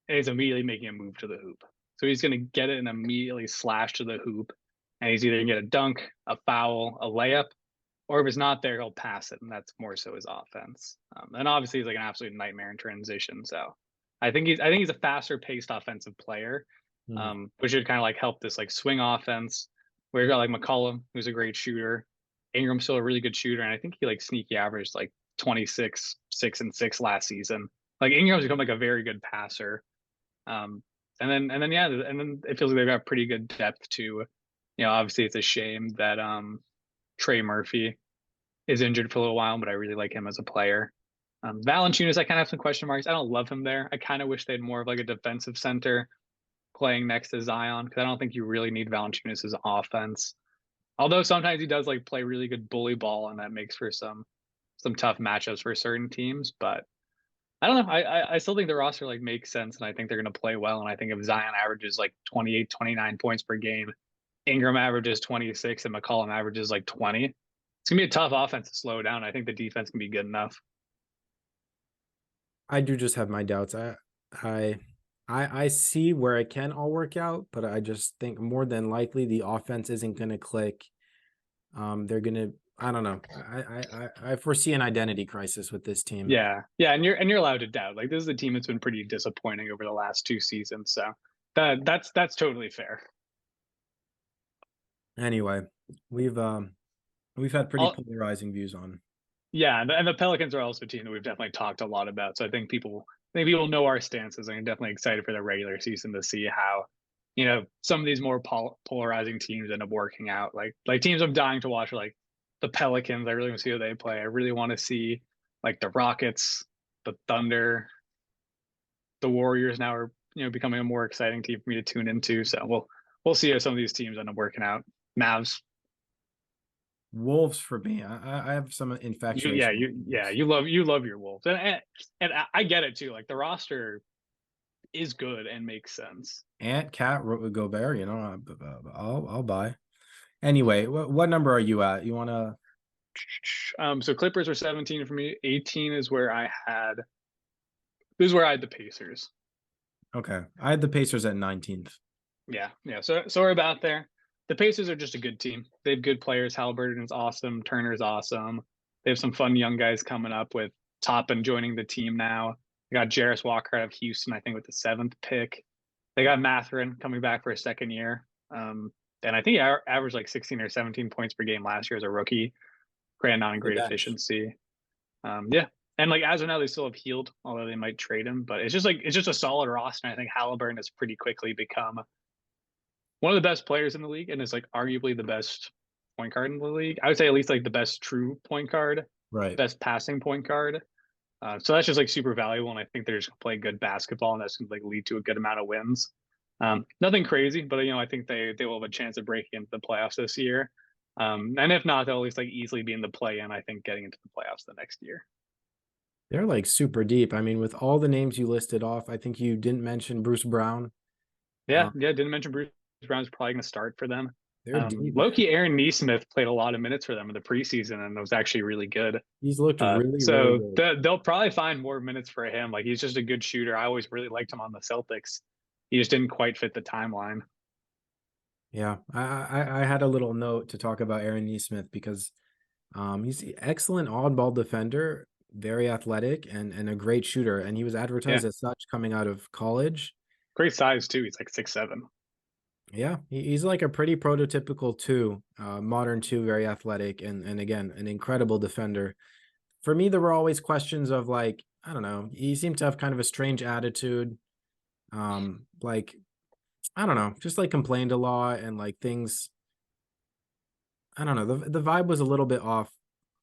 [SPEAKER 1] and he's immediately making a move to the hoop. So he's gonna get it and immediately slash to the hoop, and he's either gonna get a dunk, a foul, a layup, or if it's not there, he'll pass it, and that's more so his offense. And obviously, he's like an absolute nightmare in transition. So I think he's a faster paced offensive player,
[SPEAKER 2] Hmm.
[SPEAKER 1] which should kind of like help this like swing offense. Where you got like McCollum, who's a great shooter, Ingram's still a really good shooter, and I think he like sneaky averaged like 26, 6 and 6 last season. Like Ingram's become like a very good passer. Um, and then yeah, and then it feels like they've got pretty good depth too. Obviously it's a shame that Trey Murphy is injured for a little while, but I really like him as a player. Valanciunas, I kind of have some question marks. I don't love him there. I kind of wish they had more of like a defensive center playing next to Zion because I don't think you really need Valanciunas' offense. Although sometimes he does like play really good bully ball, and that makes for some tough matchups for certain teams. But I don't know. I still think the roster like makes sense, and I think they're going to play well. And I think if Zion averages like 28, 29 points per game, Ingram averages 26, and McCollum averages like 20, it's gonna be a tough offense to slow down. I think the defense can be good enough.
[SPEAKER 2] I do just have my doubts. I I see where it can all work out, but I just think more than likely the offense isn't going to click. They're gonna. I don't know. I foresee an identity crisis with this team.
[SPEAKER 1] Yeah, yeah, and you're allowed to doubt. Like this is a team that's been pretty disappointing over the last two seasons, so that's totally fair.
[SPEAKER 2] Anyway, we've um we've had pretty
[SPEAKER 1] I'll,
[SPEAKER 2] polarizing views on.
[SPEAKER 1] yeah, and the Pelicans are also a team that we've definitely talked a lot about. So I think people know our stances, and I'm definitely excited for the regular season to see how some of these more polarizing teams end up working out. Like teams I'm dying to watch, like the Pelicans. I really want to see how they play. I really want to see like the Rockets, the Thunder, the Warriors now are becoming a more exciting team for me to tune into. So we'll see how some of these teams end up working out. Mavs,
[SPEAKER 2] Wolves for me. I have some
[SPEAKER 1] you yeah
[SPEAKER 2] infatuation with
[SPEAKER 1] you yeah
[SPEAKER 2] Wolves.
[SPEAKER 1] you love your Wolves, and I get it too. Like the roster is good and makes sense.
[SPEAKER 2] Ant, Cat, Gobert. I'll buy. Anyway, what number are you at? You want to?
[SPEAKER 1] So Clippers are 17 for me. 18 is where I had. This is where I had the Pacers.
[SPEAKER 2] Okay, I had the Pacers at 19th.
[SPEAKER 1] Yeah, yeah. So we're about there. The Pacers are just a good team. They have good players. Halliburton's awesome. Turner's awesome. They have some fun young guys coming up with Toppin joining the team now. They got Jarris Walker out of Houston, I think, with the 7th pick. They got Mathurin coming back for a second year. And I think he averaged like 16 or 17 points per game last year as a rookie. Granted, not in
[SPEAKER 2] The
[SPEAKER 1] great
[SPEAKER 2] bench.
[SPEAKER 1] efficiency. Yeah. And like as of now, they still have Healed, although they might trade him. But it's just a solid roster. And I think Halliburton has pretty quickly become one of the best players in the league, and is like arguably the best point guard in the league. I would say at least like the best true point guard,
[SPEAKER 2] Right.
[SPEAKER 1] best passing point guard. So that's just like super valuable, and I think they're just gonna play good basketball, and that's gonna like lead to a good amount of wins. Nothing crazy, but I think they will have a chance of breaking into the playoffs this year. And if not, they'll at least like easily be in the play, and I think getting into the playoffs the next year.
[SPEAKER 2] They're like super deep. I mean, with all the names you listed off, I think you didn't mention Bruce Brown.
[SPEAKER 1] Yeah,
[SPEAKER 2] Uh,
[SPEAKER 1] yeah. Didn't mention Bruce Brown's probably going to start for them.
[SPEAKER 2] they're deep, man.
[SPEAKER 1] Loki Aaron Neesmith played a lot of minutes for them in the preseason and was actually really good.
[SPEAKER 2] He's looked
[SPEAKER 1] Uh,
[SPEAKER 2] really, really
[SPEAKER 1] so
[SPEAKER 2] good.
[SPEAKER 1] they'll probably find more minutes for him. Like he's just a good shooter. I always really liked him on the Celtics. He just didn't quite fit the timeline.
[SPEAKER 2] Yeah, I had a little note to talk about Aaron Neesmith because he's an excellent oddball defender, very athletic and a great shooter, and he was
[SPEAKER 1] Yeah,
[SPEAKER 2] advertised as such coming out of college.
[SPEAKER 1] great size too. He's like 6'7".
[SPEAKER 2] Yeah, he's like a pretty prototypical two, modern two, very athletic, and again, an incredible defender. For me, there were always questions of like, I don't know, he seemed to have kind of a strange attitude. Like, I don't know, just like complained a lot and like things. I don't know. The vibe was a little bit off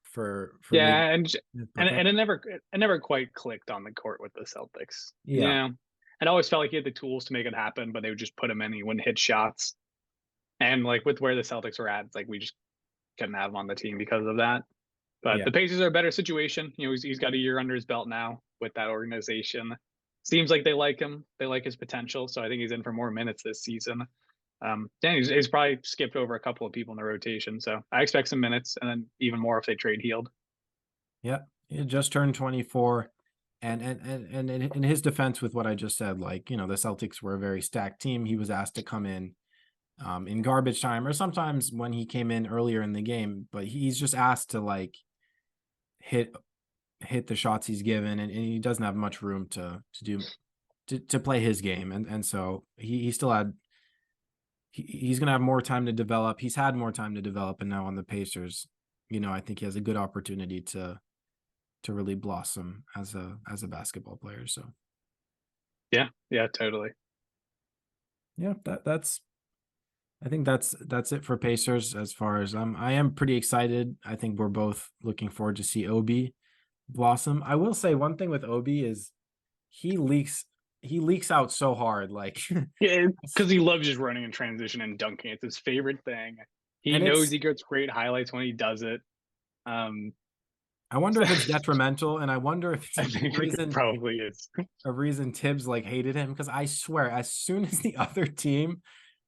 [SPEAKER 2] for maybe,
[SPEAKER 1] Yeah,
[SPEAKER 2] but that,
[SPEAKER 1] it never quite clicked on the court with the Celtics. You
[SPEAKER 2] yeah,
[SPEAKER 1] know, it always felt like he had the tools to make it happen, but they would just put him in. He wouldn't hit shots, and like with where the Celtics were at, it's like we just couldn't have him on the team because of that. But
[SPEAKER 2] yeah.
[SPEAKER 1] the Pacers are a better situation. You know, he's got a year under his belt now with that organization. Seems like they like him. They like his potential. So I think he's in for more minutes this season. Dan, he's probably skipped over a couple of people in the rotation. So I expect some minutes and then even more if they trade Healed.
[SPEAKER 2] Yeah, he had just turned 24. And in his defense with what I just said, like, you know, the Celtics were a very stacked team. He was asked to come in garbage time or sometimes when he came in earlier in the game, but he's just asked to like hit the shots he's given, and he doesn't have much room to play his game. And so he still had he's gonna have more time to develop. He's had more time to develop, and now on the Pacers, you know, I think he has a good opportunity to really blossom as a basketball player. So
[SPEAKER 1] Yeah, yeah, totally.
[SPEAKER 2] yeah, that's I think that's it for Pacers as far as I am pretty excited. I think we're both looking forward to see Obi blossom. I will say one thing with Obi is he leaks he leaks out so hard, like
[SPEAKER 1] Yeah, because he loves just running in transition and dunking. It's his favorite thing. He
[SPEAKER 2] and
[SPEAKER 1] knows
[SPEAKER 2] it's
[SPEAKER 1] he gets great highlights when he does it. Um,
[SPEAKER 2] I wonder if it's detrimental, and I wonder if it's
[SPEAKER 1] I think it probably is.
[SPEAKER 2] a reason Tibbs like hated him, because I swear as soon as the other team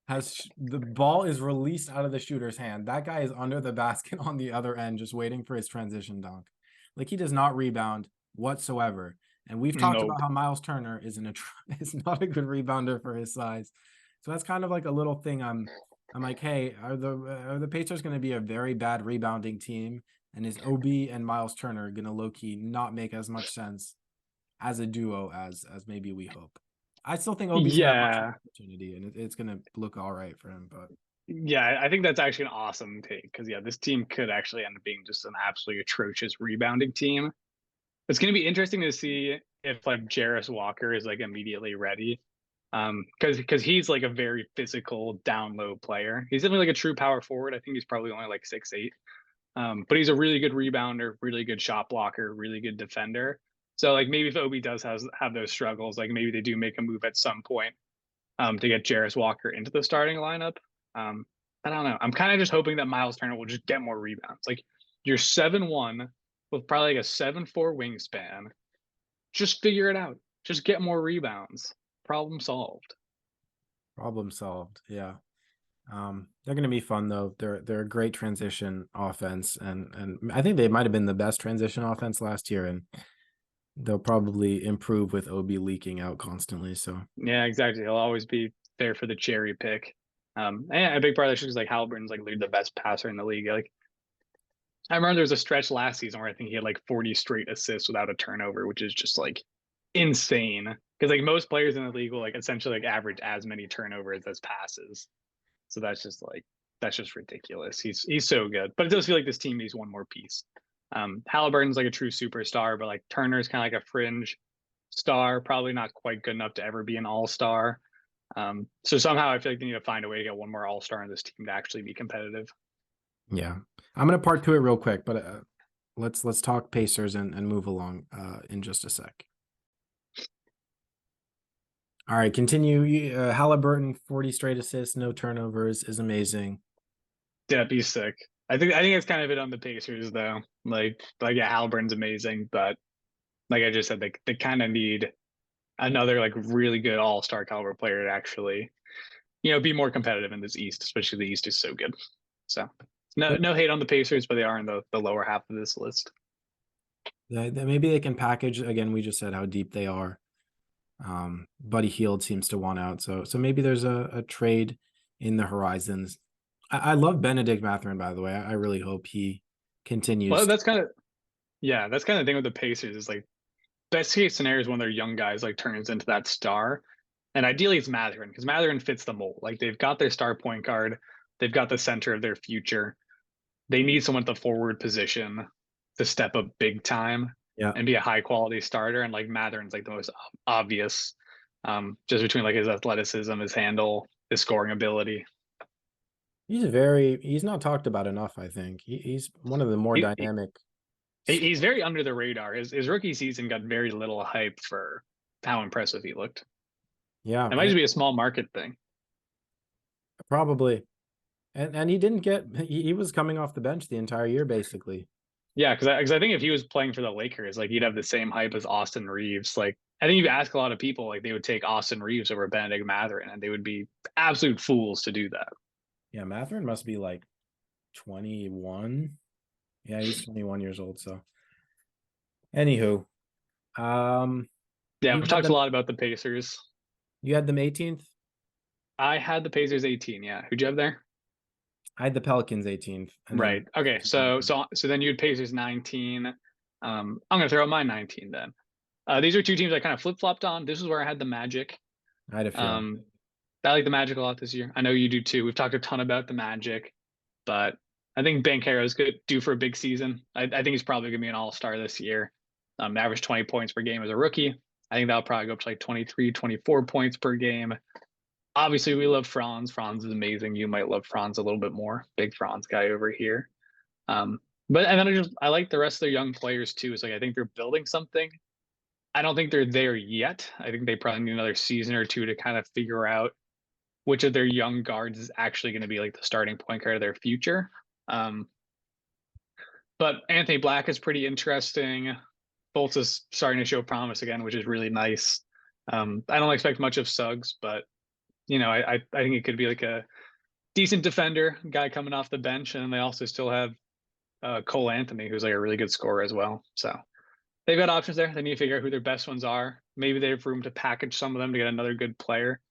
[SPEAKER 2] the ball is released out of the shooter's hand, that guy is under the basket on the other end just waiting for his transition dunk. Like, he does not rebound whatsoever. And we've talked about
[SPEAKER 1] Nope.
[SPEAKER 2] how Miles Turner is not a good rebounder for his size. So that's kind of like a little thing I'm like, hey, are the Pacers going to be a very bad rebounding team? And is OB and Miles Turner going to low key not make as much sense as a duo as maybe we hope? I still think Obi's gonna have much more
[SPEAKER 1] Yeah.
[SPEAKER 2] opportunity, and it's gonna look all right for him. But
[SPEAKER 1] Yeah, I think that's actually an awesome take because yeah, this team could actually end up being just an absolutely atrocious rebounding team. It's going to be interesting to see if like Jarris Walker is like immediately ready. Because he's like a very physical down low player. He's definitely like a true power forward. I think he's probably only like 6'8". But he's a really good rebounder, really good shot blocker, really good defender. So like maybe if Obi does have those struggles, like maybe they do make a move at some point to get Jarris Walker into the starting lineup. Um, I don't know. I'm kind of just hoping that Miles Turner will just get more rebounds. Like you're 7'1" with probably like a 7'4" wingspan. Just figure it out. Just get more rebounds. Problem solved.
[SPEAKER 2] problem solved. Yeah. They're gonna be fun though. They're a great transition offense, and I think they might have been the best transition offense last year, and they'll probably improve with Obi leaking out constantly. So
[SPEAKER 1] Yeah, exactly. He'll always be there for the cherry pick. And a big part of that is like Halliburton's like literally the best passer in the league. Like I remember there was a stretch last season where I think he had like 40 straight assists without a turnover, which is just like insane. Because like most players in the league will like essentially like average as many turnovers as passes. So that's just ridiculous. He's so good. But it does feel like this team needs one more piece. Halliburton's like a true superstar, but like Turner's kind of like a fringe star, probably not quite good enough to ever be an all-star. So somehow I feel like they need to find a way to get one more all-star in this team to actually be competitive.
[SPEAKER 2] yeah, I'm gonna part to it real quick, but let's talk Pacers and move along in just a sec. All right, continue. Halliburton, 40 straight assists, no turnovers is amazing.
[SPEAKER 1] Yeah, be sick. I think it's kind of it on the Pacers though. Like yeah, Halliburton's amazing, but like I just said, they kind of need another like really good all-star caliber player to actually, be more competitive in this East, especially the East is so good. So no hate on the Pacers, but they are in the lower half of this list.
[SPEAKER 2] Yeah, maybe they can package again. We just said how deep they are. Buddy Hield seems to want out, so maybe there's a trade in the horizons. I love Benedict Mathurin, by the way. I really hope he
[SPEAKER 1] Well,
[SPEAKER 2] continues.
[SPEAKER 1] that's kind of Yeah, that's kind of the thing with the Pacers is like best case scenario is one of their young guys like turns into that star. And ideally it's Matherin because Matherin fits the mold. Like they've got their star point guard, they've got the center of their future. They need someone at the forward position to step up big time
[SPEAKER 2] Yeah,
[SPEAKER 1] and be a high quality starter. And like Matherin's like the most obvious, just between like his athleticism, his handle, his scoring ability.
[SPEAKER 2] he's not talked about enough, I think. He's one of the more
[SPEAKER 1] He,
[SPEAKER 2] dynamic.
[SPEAKER 1] he's very under the radar. His rookie season got very little hype for how impressive he looked.
[SPEAKER 2] Yeah,
[SPEAKER 1] It might just be a small market thing.
[SPEAKER 2] probably. And he didn't get he was coming off the bench the entire year basically.
[SPEAKER 1] Yeah, because I think if he was playing for the Lakers, like he'd have the same hype as Austin Reeves. Like I think if you ask a lot of people, like they would take Austin Reeves over Benedict Mathurin, and they would be absolute fools to do that.
[SPEAKER 2] Yeah, Matherin must be like 21. Yeah, he's 21 years old. So, anywho, um,
[SPEAKER 1] Yeah,
[SPEAKER 2] you
[SPEAKER 1] we
[SPEAKER 2] had
[SPEAKER 1] talked a
[SPEAKER 2] them.
[SPEAKER 1] lot about the Pacers.
[SPEAKER 2] You had them 18th.
[SPEAKER 1] I had the Pacers 18. Yeah, who'd you have there?
[SPEAKER 2] I had the Pelicans 18th, and then
[SPEAKER 1] Right. Okay. So then you had Pacers 19. I'm gonna throw out my 19 then. These are two teams I kind of flip flopped on. This is where I had the Magic.
[SPEAKER 2] I had a feeling.
[SPEAKER 1] Um, I like the Magic a lot this year. I know you do too. We've talked a ton about the Magic, but I think Banchero is good, due for a big season. I think he's probably going to be an all-star this year. Average 20 points per game as a rookie. I think that'll probably go up to like 23, 24 points per game. Obviously, we love Franz. Franz is amazing. You might love Franz a little bit more. Big Franz guy over here. Um, but and then I like the rest of their young players too. It's like I think they're building something. I don't think they're there yet. I think they probably need another season or two to kind of figure out which of their young guards is actually going to be like the starting point guard of their future. Um, but Anthony Black is pretty interesting. Fultz is starting to show promise again, which is really nice. I don't expect much of Suggs, but I think it could be like a decent defender, guy coming off the bench, and they also still have Cole Anthony, who's like a really good scorer as well. So they've got options there. They need to figure out who their best ones are. Maybe they have room to package some of them to get another good player.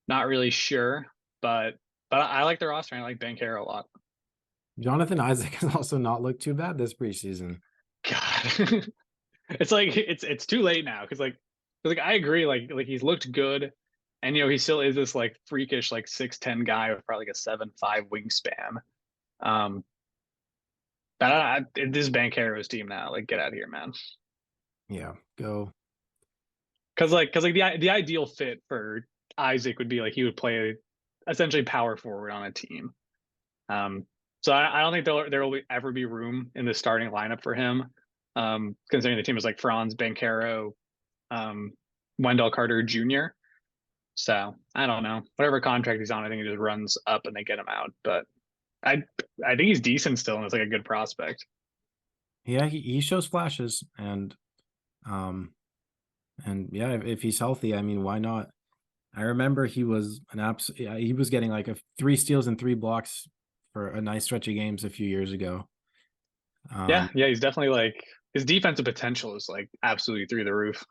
[SPEAKER 1] Not really sure, but I like their roster. And I like Banchero a lot.
[SPEAKER 2] Jonathan Isaac has also not looked too bad this preseason.
[SPEAKER 1] God, it's like it's too late now because like I agree. Like he's looked good, and he still is this like freakish like 6'10" guy with probably like a 7'5" wingspan. Um, but this is Banchero's team now. Like get out of here, man.
[SPEAKER 2] Yeah, go.
[SPEAKER 1] Because the ideal fit for Isaac would be like he would play essentially power forward on a team. Um, so I don't think there will ever be room in the starting lineup for him. Considering the team is like Franz, Banchero, um, Wendell Carter Jr. So I don't know. Whatever contract he's on, I think it just runs up and they get him out. But I I think he's decent still and it's like a good prospect.
[SPEAKER 2] Yeah, he shows flashes um and yeah, if he's healthy, I mean, why not? I remember he was he was getting like 3 steals and 3 blocks for a nice stretch of games a few years ago.
[SPEAKER 1] Yeah, he's definitely like his defensive potential is like absolutely through the roof.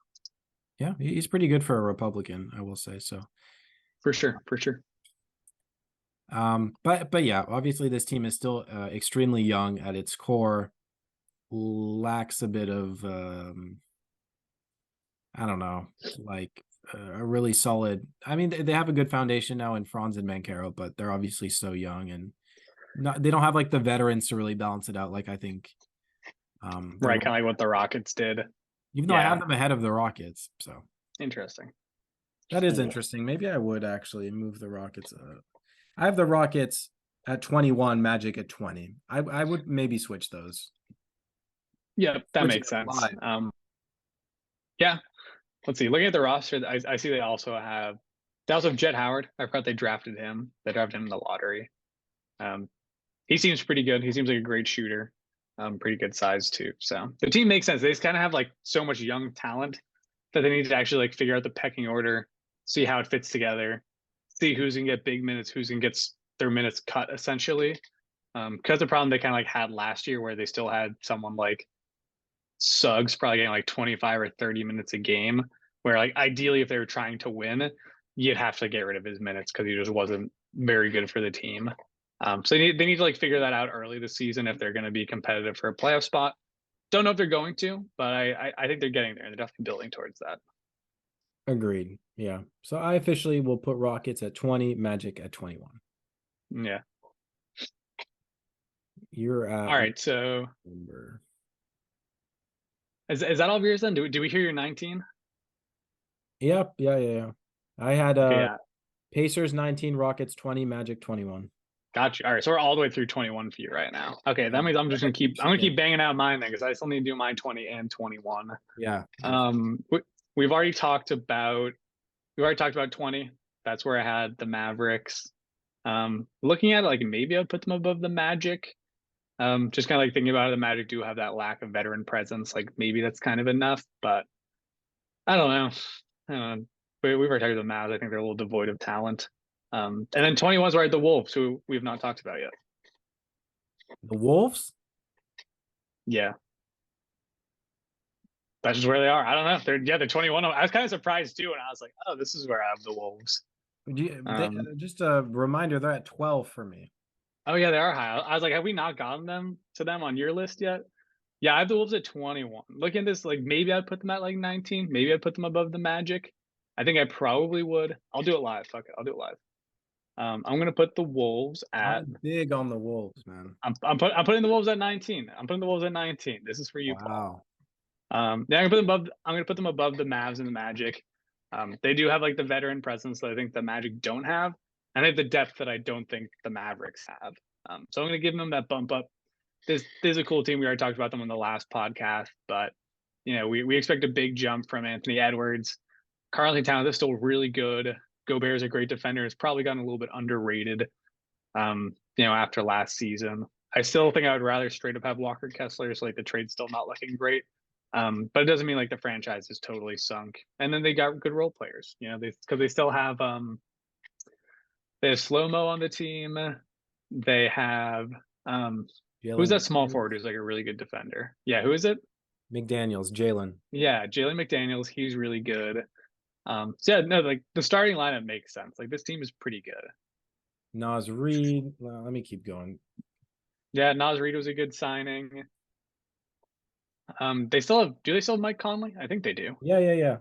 [SPEAKER 2] Yeah, he's pretty good for a Republican, I will say so.
[SPEAKER 1] For sure, for sure.
[SPEAKER 2] But yeah, obviously this team is still extremely young at its core, lacks a bit of I don't know, like a really solid. I mean, they have a good foundation now in Franz and Banchero, but they're obviously so young and not, they don't have like the veterans to really balance it out. Like I think,
[SPEAKER 1] Right, kind of like what the Rockets did.
[SPEAKER 2] even though I have
[SPEAKER 1] Yeah,
[SPEAKER 2] them ahead of the Rockets, so
[SPEAKER 1] interesting.
[SPEAKER 2] that is interesting. Maybe I would actually move the Rockets. I have the Rockets at 21, Magic at 20. I would maybe switch those.
[SPEAKER 1] Yeah, that
[SPEAKER 2] Switch it
[SPEAKER 1] makes sense.
[SPEAKER 2] live.
[SPEAKER 1] Yeah, let's see. Looking at the roster, I see they also have Jet Howard. I forgot they drafted him. They drafted him in the lottery. Um, he seems pretty good. He seems like a great shooter. Pretty good size too. So the team makes sense. They just kind of have like so much young talent that they need to actually like figure out the pecking order, see how it fits together, see who's gonna get big minutes, who's gonna get their minutes cut essentially. Because the problem they kind of like had last year where they still had someone like Suggs probably getting like 25 or 30 minutes a game, where like ideally if they were trying to win, you'd have to get rid of his minutes because he just wasn't very good for the team. So they need to like figure that out early this season if they're going to be competitive for a playoff spot. Don't know if they're going to, but I think they're getting there. They're definitely building towards that.
[SPEAKER 2] Agreed. Yeah. So I officially will put Rockets at 20, Magic at 21.
[SPEAKER 1] Yeah.
[SPEAKER 2] You're
[SPEAKER 1] All
[SPEAKER 2] at
[SPEAKER 1] right. So
[SPEAKER 2] number.
[SPEAKER 1] is that all of yours then? Do we hear your 19?
[SPEAKER 2] Yep. Yeah. I had
[SPEAKER 1] Okay, yeah.
[SPEAKER 2] Pacers 19, Rockets 20, Magic 21.
[SPEAKER 1] Got you. All right, so we're all the way through 21 for you right now. Okay, that
[SPEAKER 2] Yeah.
[SPEAKER 1] means I'm just gonna keep. I'm gonna
[SPEAKER 2] Yeah.
[SPEAKER 1] keep banging out mine then, because I still need to do mine 20 and 21.
[SPEAKER 2] Yeah.
[SPEAKER 1] We've already talked about. We've already talked about 20. That's where I had the Mavericks. Looking at it, like maybe I'd put them above the Magic. Just kind of like thinking about it, the Magic do have that lack of veteran presence. Like maybe that's kind of enough, but I don't know. I don't know. We've already talked about the Mavs. I think they're a little devoid of talent. And then 21 is right, the Wolves, who we've not talked about yet.
[SPEAKER 2] The Wolves?
[SPEAKER 1] Yeah. That's just where they are. I don't know. They're 21. I was kind of surprised too, and I was like, oh, this is where I have the Wolves.
[SPEAKER 2] Just a reminder, they're at 12 for me.
[SPEAKER 1] Oh yeah, they are high. I was like, have we not gotten them on your list yet? Yeah, I have the Wolves at 21. Look at this, like maybe I'd put them at like 19. Maybe I'd put them above the Magic. I think I probably would. I'll do it live. Fuck it, I'll do it live. I'm gonna put the Wolves at.
[SPEAKER 2] I'm big on the Wolves, man.
[SPEAKER 1] I'm putting the Wolves at 19. I'm putting the Wolves at 19. This is for you, Paul.
[SPEAKER 2] Wow.
[SPEAKER 1] Yeah, I'm gonna put them above the Mavs and the Magic. They do have like the veteran presence that I think the Magic don't have, and they have the depth that I don't think the Mavericks have. So I'm gonna give them that bump up. This is a cool team. We already talked about them on the last podcast, but we expect a big jump from Anthony Edwards. Karl-Anthony Towns is still really good. Gobert is a great defender. It's probably gotten a little bit underrated. After last season, I still think I would rather straight up have Walker Kessler. So like the trade's still not looking great. But it doesn't mean like the franchise is totally sunk. And then they got good role players, because they still have they have Slow Mo on the team. They have who's that small forward who's like a really good defender? Yeah, who is it?
[SPEAKER 2] McDaniels, Jalen.
[SPEAKER 1] Yeah, Jalen McDaniels. He's really good. So yeah, no, like the starting lineup makes sense. Like this team is pretty good.
[SPEAKER 2] Naz Reid. Well, let me keep going.
[SPEAKER 1] Yeah, Naz Reid was a good signing. Do they still have Mike Conley? I think they do.
[SPEAKER 2] Yeah.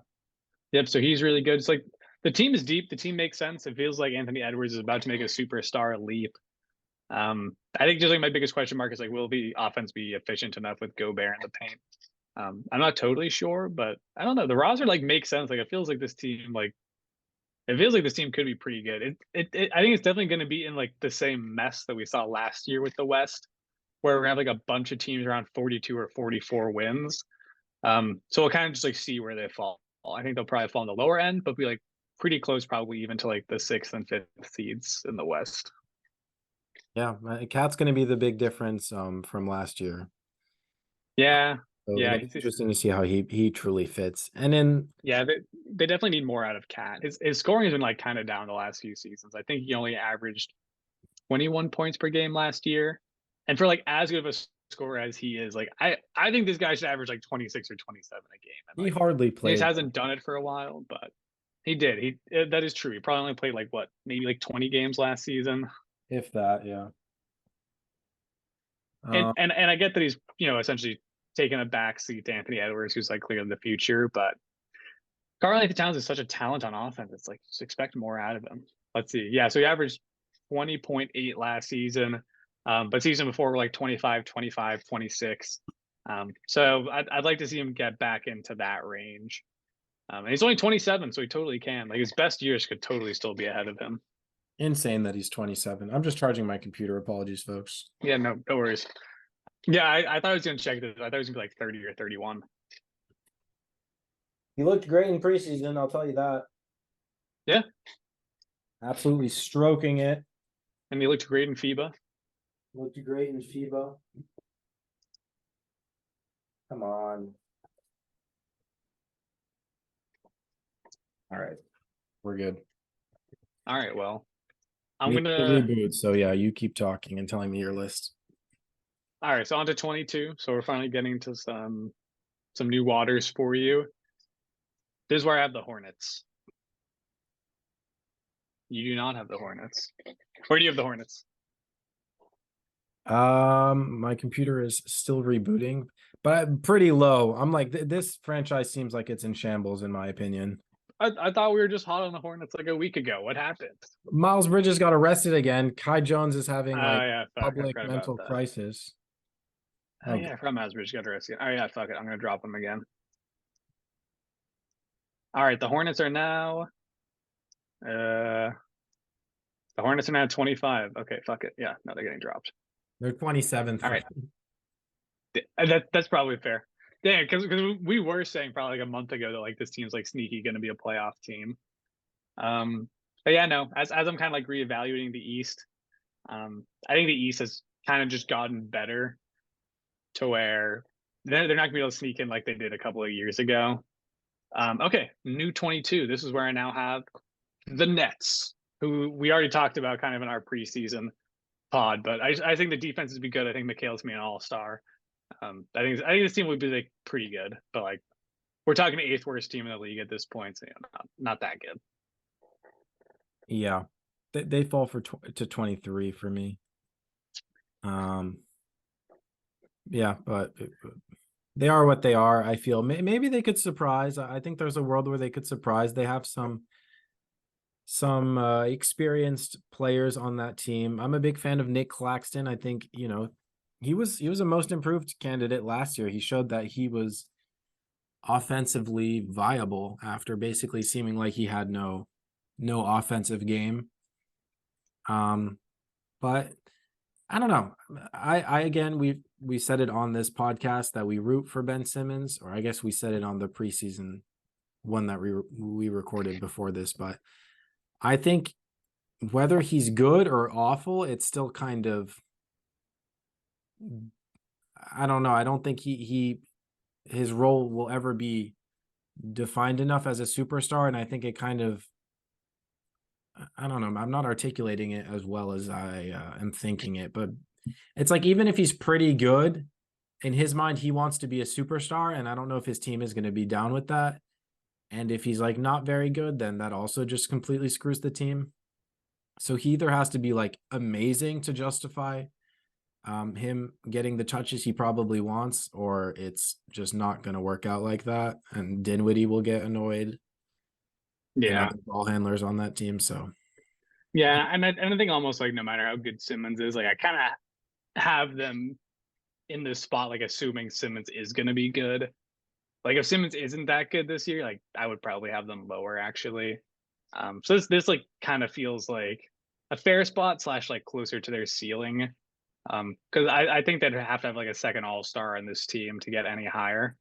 [SPEAKER 1] Yep, so he's really good. It's like the team is deep, the team makes sense. It feels like Anthony Edwards is about to make a superstar leap. I think just like my biggest question mark is like, will the offense be efficient enough with Gobert in the paint? I'm not totally sure, but I don't know. The roster like makes sense. Like it feels like this team could be pretty good. I think it's definitely going to be in like the same mess that we saw last year with the West, where we're gonna have like a bunch of teams around 42 or 44 wins. So we'll kind of just like see where they fall. I think they'll probably fall on the lower end, but be like pretty close, probably even to like the 6th and 5th seeds in the West.
[SPEAKER 2] Yeah, Cat's going to be the big difference from last year.
[SPEAKER 1] Yeah,
[SPEAKER 2] So
[SPEAKER 1] yeah,
[SPEAKER 2] it'll be interesting to see how he truly fits. And then
[SPEAKER 1] yeah, they definitely need more out of Cat. His scoring has been like kind of down the last few seasons. I think he only averaged 21 points per game last year, and for like as good of a scorer as he is, like I think this guy should average like 26 or 27 a game. And,
[SPEAKER 2] he
[SPEAKER 1] like,
[SPEAKER 2] hardly
[SPEAKER 1] he
[SPEAKER 2] played.
[SPEAKER 1] just hasn't done it for a while, but he did. That is true. He probably only played like what, maybe like 20 games last season.
[SPEAKER 2] If that, yeah.
[SPEAKER 1] And I get that he's essentially taking a back seat to Anthony Edwards, who's like clearly the future. But Karl-Anthony Towns is such a talent on offense. It's like just expect more out of him. Let's see. Yeah, so he averaged 20.8 last season, but season before were like 25, 25, 26. So I'd like to see him get back into that range. And he's only 27, so he totally can. Like his best years could totally still be ahead of him.
[SPEAKER 2] Insane that he's 27. I'm just charging my computer. Apologies, folks.
[SPEAKER 1] Yeah, no worries. Yeah, I thought I was gonna check this. I thought it was gonna be like 30 or 31.
[SPEAKER 2] He looked great in preseason, I'll tell you that.
[SPEAKER 1] Yeah.
[SPEAKER 2] Absolutely stroking it.
[SPEAKER 1] And he looked great in FIBA.
[SPEAKER 2] Looked great in FIBA. Come on. All right. We're good.
[SPEAKER 1] All right, well. I'm
[SPEAKER 2] We
[SPEAKER 1] gonna
[SPEAKER 2] reboot, so yeah, you keep talking and telling me your list.
[SPEAKER 1] All right, so on to 22. So we're finally getting to some new waters for you. This is where I have the Hornets. You do not have the Hornets. Where do you have the Hornets?
[SPEAKER 2] My computer is still rebooting, but I'm pretty low. I'm like, this franchise seems like it's in shambles, in my opinion.
[SPEAKER 1] I thought we were just hot on the Hornets like a week ago. What happened?
[SPEAKER 2] Miles Bridges got arrested again. Kai Jones is
[SPEAKER 1] Oh
[SPEAKER 2] having like
[SPEAKER 1] yeah, fuck, I
[SPEAKER 2] public
[SPEAKER 1] forgot about
[SPEAKER 2] mental
[SPEAKER 1] that.
[SPEAKER 2] crisis.
[SPEAKER 1] Oh
[SPEAKER 2] Oh,
[SPEAKER 1] yeah, from Asbridge got arrested. Oh yeah, fuck it, I'm gonna drop him again. All right, the Hornets are now. Uh, the Hornets are now 25. Okay, fuck it. Yeah, no, they're getting dropped.
[SPEAKER 2] they're 27th.
[SPEAKER 1] All right, that's probably fair. Yeah, because we were saying probably like a month ago that like this team's like sneaky going to be a playoff team. But yeah, no. As I'm kind of like reevaluating the East, I think the East has kind of just gotten better to where they're not gonna be able to sneak in like they did a couple of years ago. Okay, new 22. This is where I now have the Nets, who we already talked about kind of in our preseason pod, but I think the defense would be good. I think Mikhail's gonna be an all-star. I think this team would be like pretty good, but like we're talking the eighth worst team in the league at this point, so not that good.
[SPEAKER 2] Yeah, they fall to 23 for me. Um, yeah, but they are what they are. I feel maybe they could surprise. I think there's a world where they could surprise. They have some experienced players on that team. I'm a big fan of Nick Claxton. I think, he was a most improved candidate last year. He showed that he was offensively viable after basically seeming like he had no offensive game. But I don't know. I again we said it on this podcast that we root for Ben Simmons, or I guess we said it on the preseason one that we recorded before this, but I think whether he's good or awful, it's still kind of, I don't know. I don't think his role will ever be defined enough as a superstar, and I think it kind of, I don't know. I'm not articulating it as well as I am thinking it, but it's like even if he's pretty good, in his mind, he wants to be a superstar, and I don't know if his team is going to be down with that. And if he's like not very good, then that also just completely screws the team. So he either has to be like amazing to justify him getting the touches he probably wants, or it's just not going to work out like that. And Dinwiddie will get annoyed and
[SPEAKER 1] Yeah,
[SPEAKER 2] other ball handlers on that team. So
[SPEAKER 1] yeah, and I think almost like no matter how good Simmons is, like I kind of have them in this spot, like assuming Simmons is going to be good. Like if Simmons isn't that good this year, like I would probably have them lower actually. So this like kind of feels like a fair spot slash like closer to their ceiling. Because I think they'd have to have like a second All Star on this team to get any higher.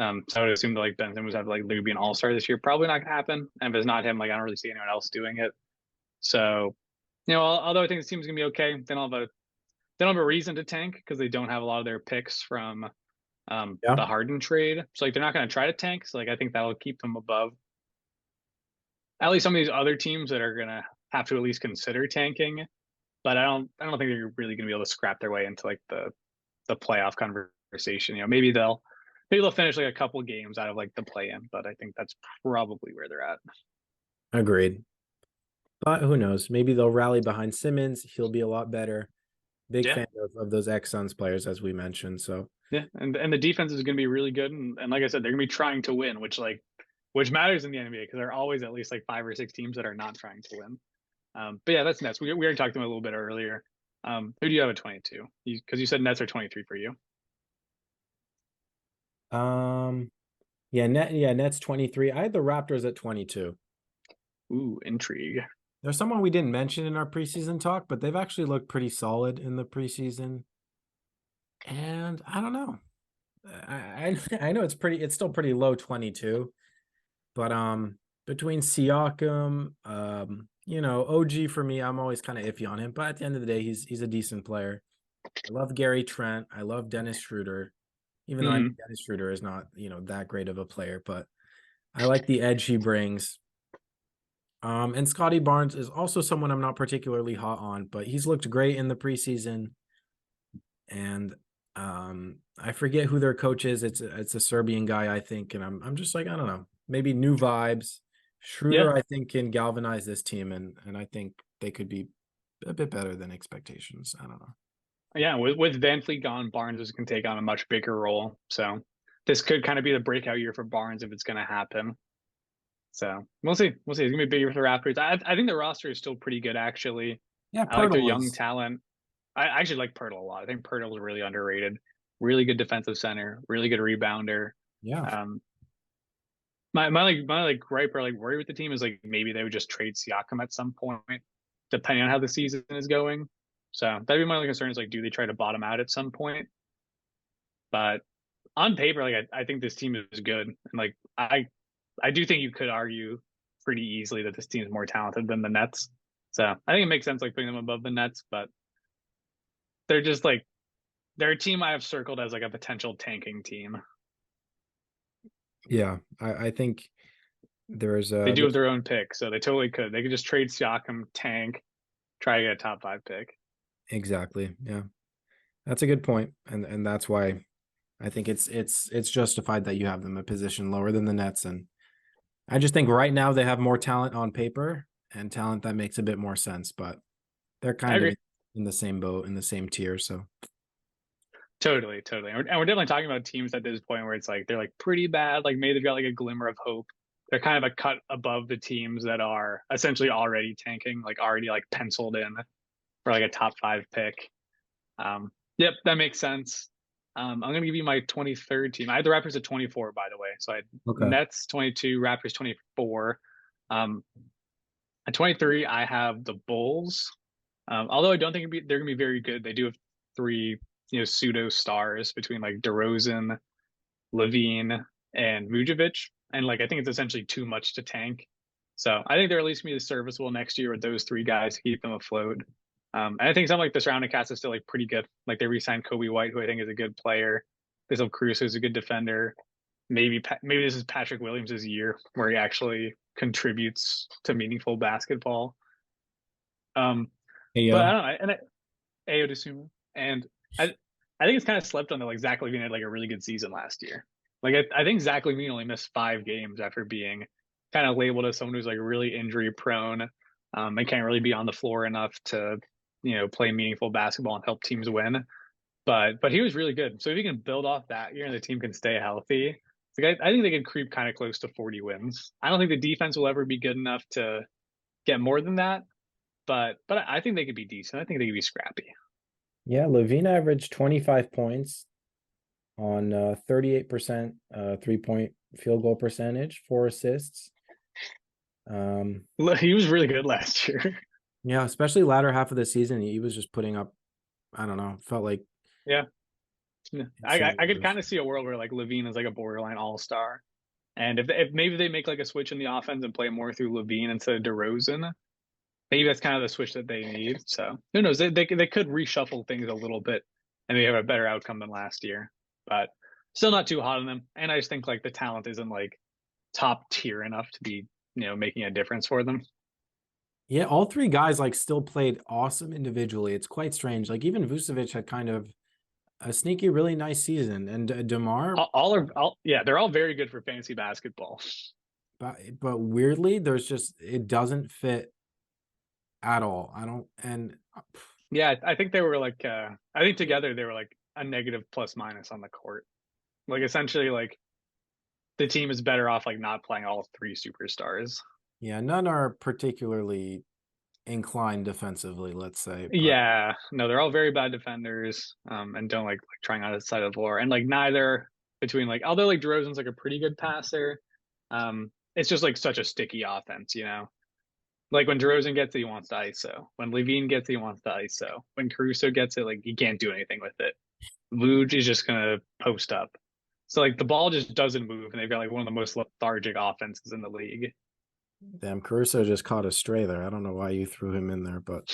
[SPEAKER 1] So I would assume that like Ben Simmons would have like literally be an All Star this year. Probably not gonna happen. And if it's not him, like I don't really see anyone else doing it. So although I think the team's gonna be okay, they don't have a reason to tank because they don't have a lot of their picks from
[SPEAKER 2] yeah,
[SPEAKER 1] the Harden trade. So like they're not going to try to tank. So like I think that'll keep them above at least some of these other teams that are going to have to at least consider tanking. But I don't think they're really going to be able to scrap their way into like the playoff conversation. Maybe they'll finish like a couple games out of like the play in, but I think that's probably where they're at.
[SPEAKER 2] agreed. But who knows? Maybe they'll rally behind Simmons. He'll be a lot better. Big
[SPEAKER 1] Yeah.
[SPEAKER 2] fan of those ex Suns players, as we mentioned. So
[SPEAKER 1] Yeah. And the defense is going to be really good. And like I said, they're going to be trying to win, which matters in the NBA because there are always at least like 5 or 6 teams that are not trying to win. But yeah, that's Nets. We already talked to them a little bit earlier. Who do you have at 22? Because you said Nets are 23 for you.
[SPEAKER 2] um Nets 23. I had the Raptors at 22.
[SPEAKER 1] Ooh, intrigue.
[SPEAKER 2] There's someone we didn't mention in our preseason talk, but they've actually looked pretty solid in the preseason. And I don't know. I know it's still pretty low 22, but between Siakam, OG for me, I'm always kind of iffy on him, but at the end of the day, he's a decent player. I love Gary Trent. I love Dennis Schroeder, even though I know
[SPEAKER 1] Mm-hmm.
[SPEAKER 2] Dennis Schroeder is not, that great of a player, but I like the edge he brings. And Scotty Barnes is also someone I'm not particularly hot on, but he's looked great in the preseason. And I forget who their coach is. It's a Serbian guy, I think, and I'm just like, I don't know, maybe new vibes.
[SPEAKER 1] Yeah,
[SPEAKER 2] Schroeder, I think, can galvanize this team, and I think they could be a bit better than expectations. I don't know.
[SPEAKER 1] Yeah, with Van Fleet gone, Barnes is going to take on a much bigger role. So this could kind of be the breakout year for Barnes if it's going to happen. So we'll see. We'll see. It's gonna be bigger for the Raptors. I think the roster is still pretty good, actually.
[SPEAKER 2] Yeah,
[SPEAKER 1] I like their
[SPEAKER 2] Pirtle
[SPEAKER 1] young
[SPEAKER 2] is.
[SPEAKER 1] talent. I actually like Pirtle a lot. I think Pirtle is really underrated. Really good defensive center. Really good rebounder.
[SPEAKER 2] Yeah.
[SPEAKER 1] Um, my like gripe or like worry with the team is like maybe they would just trade Siakam at some point, depending on how the season is going. So that'd be my only concern is like, do they try to bottom out at some point? But on paper, like I think this team is good, and like I do think you could argue pretty easily that this team is more talented than the Nets. So I think it makes sense like putting them above the Nets, but they're just like they're a team I have circled as like a potential tanking team.
[SPEAKER 2] Yeah. I think there's
[SPEAKER 1] They do have
[SPEAKER 2] there's
[SPEAKER 1] their own pick, so they totally could. They could just trade Siakam, tank, try to get a top 5 pick.
[SPEAKER 2] exactly. Yeah. That's a good point. And that's why I think it's justified that you have them a position lower than the Nets. And I just think right now they have more talent on paper and talent that makes a bit more sense, but they're
[SPEAKER 1] I
[SPEAKER 2] kind of
[SPEAKER 1] agree.
[SPEAKER 2] in the same boat, in the same tier. So
[SPEAKER 1] Totally, totally. And we're definitely talking about teams at this point where it's like they're like pretty bad. Like maybe they've got like a glimmer of hope. They're kind of a cut above the teams that are essentially already tanking, like already like penciled in for like a top 5 pick. Yep, that makes sense. I'm gonna give you my 23rd team. I had the Raptors at 24, by the way. So I had
[SPEAKER 2] okay.
[SPEAKER 1] Nets 22, Raptors 24. Um, at 23, I have the Bulls. Although I don't think they're gonna be very good. They do have 3, pseudo stars between like DeRozan, Levine, and Mujovic, and like I think it's essentially too much to tank. So I think they're at least gonna be serviceable next year with those 3 guys to keep them afloat. And I think something like the surrounding cast is still like pretty good. Like they re-signed Kobe White, who I think is a good player. They still have Cruz, who's a good defender. Maybe this is Patrick Williams' year where he actually contributes to meaningful basketball. Um,
[SPEAKER 2] Hey
[SPEAKER 1] but I
[SPEAKER 2] yo.
[SPEAKER 1] don't know, and Ayo Dosunmu, and I think it's kind of slept on that. Like Zach Levine had like a really good season last year. Like I think Zach Levine only missed 5 games after being kind of labeled as someone who's like really injury prone, and can't really be on the floor enough to play meaningful basketball and help teams win. But he was really good. So if you can build off that year and the team can stay healthy, like I think they could creep kind of close to 40 wins. I don't think the defense will ever be good enough to get more than that, but I think they could be decent. I think they could be scrappy.
[SPEAKER 2] Yeah, Levine averaged 25 points on 38% 3-point field goal percentage, 4 assists.
[SPEAKER 1] He was really good last year.
[SPEAKER 2] Yeah, especially latter half of the season, he was just putting up, I don't know, felt like
[SPEAKER 1] Yeah, I
[SPEAKER 2] insane
[SPEAKER 1] I could
[SPEAKER 2] numbers.
[SPEAKER 1] kind of see a world where like Levine is like a borderline all star, and if maybe they make like a switch in the offense and play more through Levine instead of DeRozan, maybe that's kind of the switch that they need. So who knows? They could reshuffle things a little bit, and they have a better outcome than last year. But still not too hot on them. And I just think like the talent isn't like top tier enough to be making a difference for them.
[SPEAKER 2] Yeah, all 3 guys like still played awesome individually. It's quite strange. Like even Vucevic had kind of a sneaky, really nice season, and DeMar,
[SPEAKER 1] Yeah, they're all very good for fantasy basketball.
[SPEAKER 2] but weirdly, there's just it doesn't fit at all. I don't, and
[SPEAKER 1] Yeah, I think they were like I think together they were like a negative plus minus on the court. Like essentially like the team is better off like not playing all 3 superstars.
[SPEAKER 2] yeah, none are particularly inclined defensively, let's say, but
[SPEAKER 1] Yeah, no, they're all very bad defenders, and don't like trying on the side of the floor. And like neither between like although like DeRozan's like a pretty good passer, it's just like such a sticky offense. Like when DeRozan gets it, he wants to ISO. When Levine gets it, he wants to ISO. When Caruso gets it, like he can't do anything with it. Vooch is just gonna post up. So like the ball just doesn't move, and they've got like one of the most lethargic offenses in the league.
[SPEAKER 2] damn, Caruso just caught a stray there. I don't know why you threw him in there, but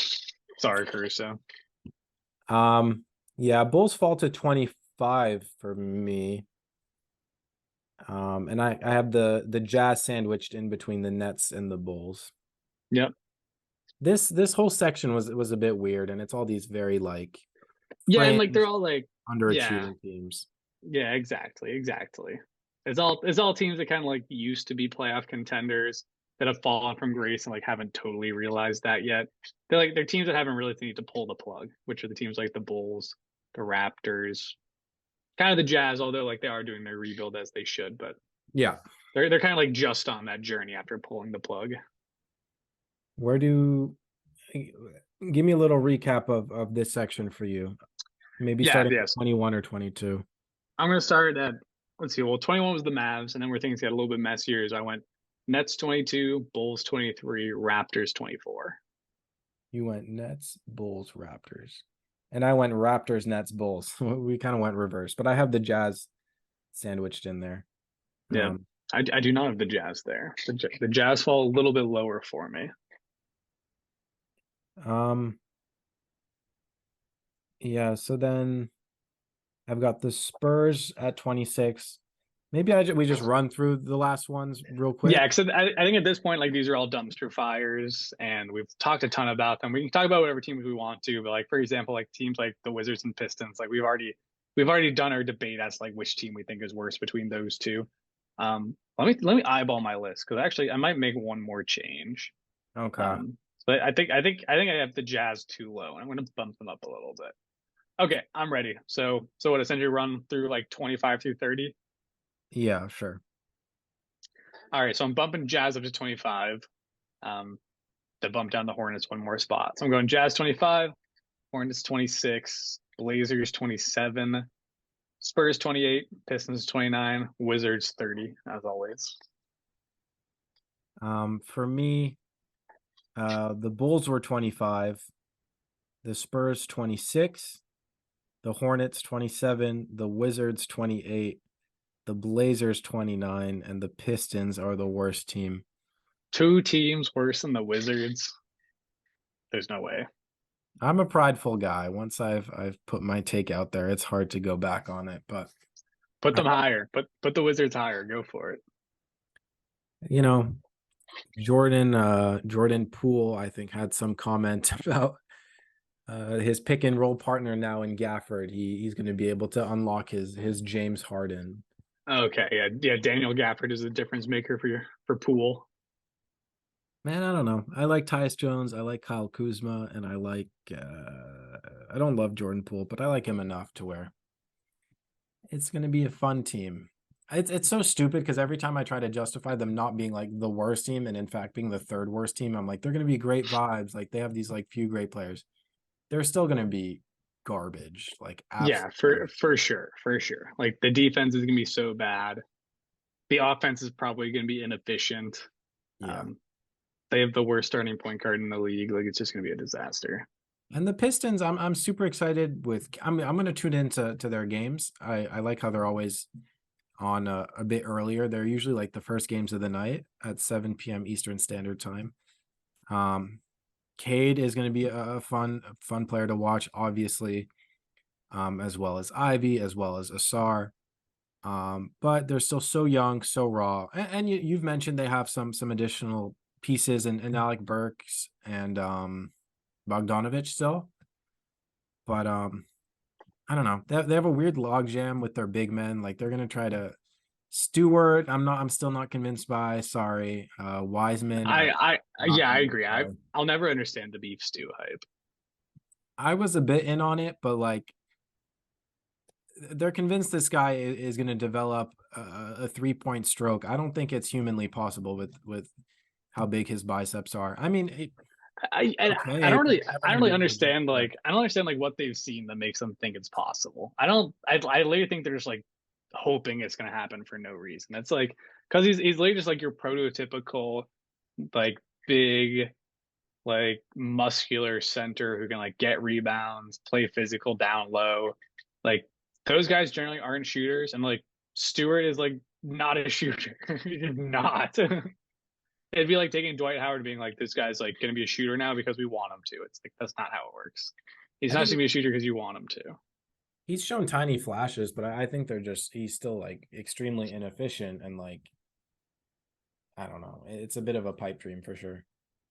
[SPEAKER 1] Sorry, Caruso.
[SPEAKER 2] um, yeah, Bulls fall to 25 for me. And I have the Jazz sandwiched in between the Nets and the Bulls.
[SPEAKER 1] Yep.
[SPEAKER 2] This whole section was a bit weird, and it's all these very like
[SPEAKER 1] Yeah, and like they're
[SPEAKER 2] fringe
[SPEAKER 1] all like, yeah,
[SPEAKER 2] underachieving teams.
[SPEAKER 1] yeah, exactly. It's all teams that kind of like used to be playoff contenders. that have fallen from grace and like haven't totally realized that yet. They're teams that haven't really need to pull the plug, which are the teams like the Bulls, the Raptors, kind of the Jazz, although like they are doing their rebuild as they should, but
[SPEAKER 2] Yeah.
[SPEAKER 1] they're kind of like just on that journey after pulling the plug.
[SPEAKER 2] Where do give me a little recap of this section for you? Maybe
[SPEAKER 1] Yeah,
[SPEAKER 2] starting with
[SPEAKER 1] yes.
[SPEAKER 2] 21 or 22.
[SPEAKER 1] I'm gonna start at let's see. Well, 21 was the Mavs, and then where things got a little bit messier is I went Nets 22, Bulls 23, Raptors 24.
[SPEAKER 2] You went Nets, Bulls, Raptors. And I went Raptors, Nets, Bulls. We kind of went reverse, but I have the Jazz sandwiched in there.
[SPEAKER 1] Yeah, I do not have the Jazz there. The Jazz fall a little bit lower for me.
[SPEAKER 2] Um, yeah, so then I've got the Spurs at 26. Maybe we just run through the last ones real quick.
[SPEAKER 1] Yeah, because I think at this point, like these are all dumpster fires, and we've talked a ton about them. We can talk about whatever teams we want to, but like for example, like teams like the Wizards and Pistons, like we've already done our debate as like which team we think is worse between those two. Let me eyeball my list because actually I might make one more change.
[SPEAKER 2] Okay.
[SPEAKER 1] But I think I have the Jazz too low, and I'm going to bump them up a little bit. Okay, I'm ready. So what essentially run through like 25 through 30.
[SPEAKER 2] Yeah, sure.
[SPEAKER 1] All right, so I'm bumping Jazz up to 25. Um, to bump down the Hornets one more spot. So I'm going Jazz 25, Hornets 26, Blazers 27, Spurs 28, Pistons 29, Wizards 30, as always.
[SPEAKER 2] For me, the Bulls were 25, the Spurs 26, the Hornets 27, the Wizards 28, the Blazers 29, and the Pistons are the worst team.
[SPEAKER 1] Two teams worse than the Wizards. There's no way.
[SPEAKER 2] I'm a prideful guy. Once I've put my take out there, it's hard to go back on it. But
[SPEAKER 1] Put
[SPEAKER 2] I
[SPEAKER 1] them higher. Put the Wizards higher. Go for it.
[SPEAKER 2] you know, Jordan Poole, I think, had some comment about his pick and roll partner now in Gafford. He's going to be able to unlock his James Harden.
[SPEAKER 1] Okay, yeah. Daniel Gafford is a difference maker for Poole.
[SPEAKER 2] Man, I don't know. I like Tyus Jones. I like Kyle Kuzma, and I don't love Jordan Poole, but I like him enough to where it's going to be a fun team. It's so stupid because every time I try to justify them not being like the worst team and in fact being the third worst team, I'm like, they're going to be great vibes. Like they have these like few great players. They're still going to be garbage. Like
[SPEAKER 1] Yeah,
[SPEAKER 2] absolutely.
[SPEAKER 1] for sure, for sure. Like the defense is gonna be so bad. The offense is probably gonna be inefficient.
[SPEAKER 2] Yeah.
[SPEAKER 1] Um, they have the worst starting point guard in the league. Like it's just gonna be a disaster.
[SPEAKER 2] And the Pistons, I'm super excited with. I'm gonna tune into their games. I like how they're always on a bit earlier. They're usually like the first games of the night at 7 p.m. Eastern Standard Time. Cade is going to be a fun player to watch, obviously, as well as Ivy, as well as Asar. But they're still so young, so raw. And you've mentioned they have some additional pieces in Alec Burks and Bogdanovich still. But I don't know. They have a weird logjam with their big men. Like they're gonna try to Stewart. I'm still not convinced by. Sorry, Wiseman. Not
[SPEAKER 1] Yeah, I
[SPEAKER 2] convinced
[SPEAKER 1] agree.
[SPEAKER 2] by.
[SPEAKER 1] I'll never understand the beef stew hype.
[SPEAKER 2] I was a bit in on it, but like they're convinced this guy is going to develop a 3-point stroke. I don't think it's humanly possible with how big his biceps are. I mean,
[SPEAKER 1] I
[SPEAKER 2] okay,
[SPEAKER 1] don't really
[SPEAKER 2] whatever,
[SPEAKER 1] I don't really
[SPEAKER 2] maybe legit,
[SPEAKER 1] understand
[SPEAKER 2] but
[SPEAKER 1] like I don't understand like what they've seen that makes them think it's possible. I literally think they're just like hoping it's gonna happen for no reason. It's like because he's literally just like your prototypical like big like muscular center who can like get rebounds, play physical down low. Like those guys generally aren't shooters, and like Stewart is like not a shooter. He's not. It'd be like taking Dwight Howard being like, this guy's like going to be a shooter now because we want him to. It's like that's not how it works. He's
[SPEAKER 2] I
[SPEAKER 1] not going to
[SPEAKER 2] think
[SPEAKER 1] be a shooter because you want him to.
[SPEAKER 2] he's shown tiny flashes, but I think he's still like extremely inefficient and like I don't know. It's a bit of a pipe dream for sure.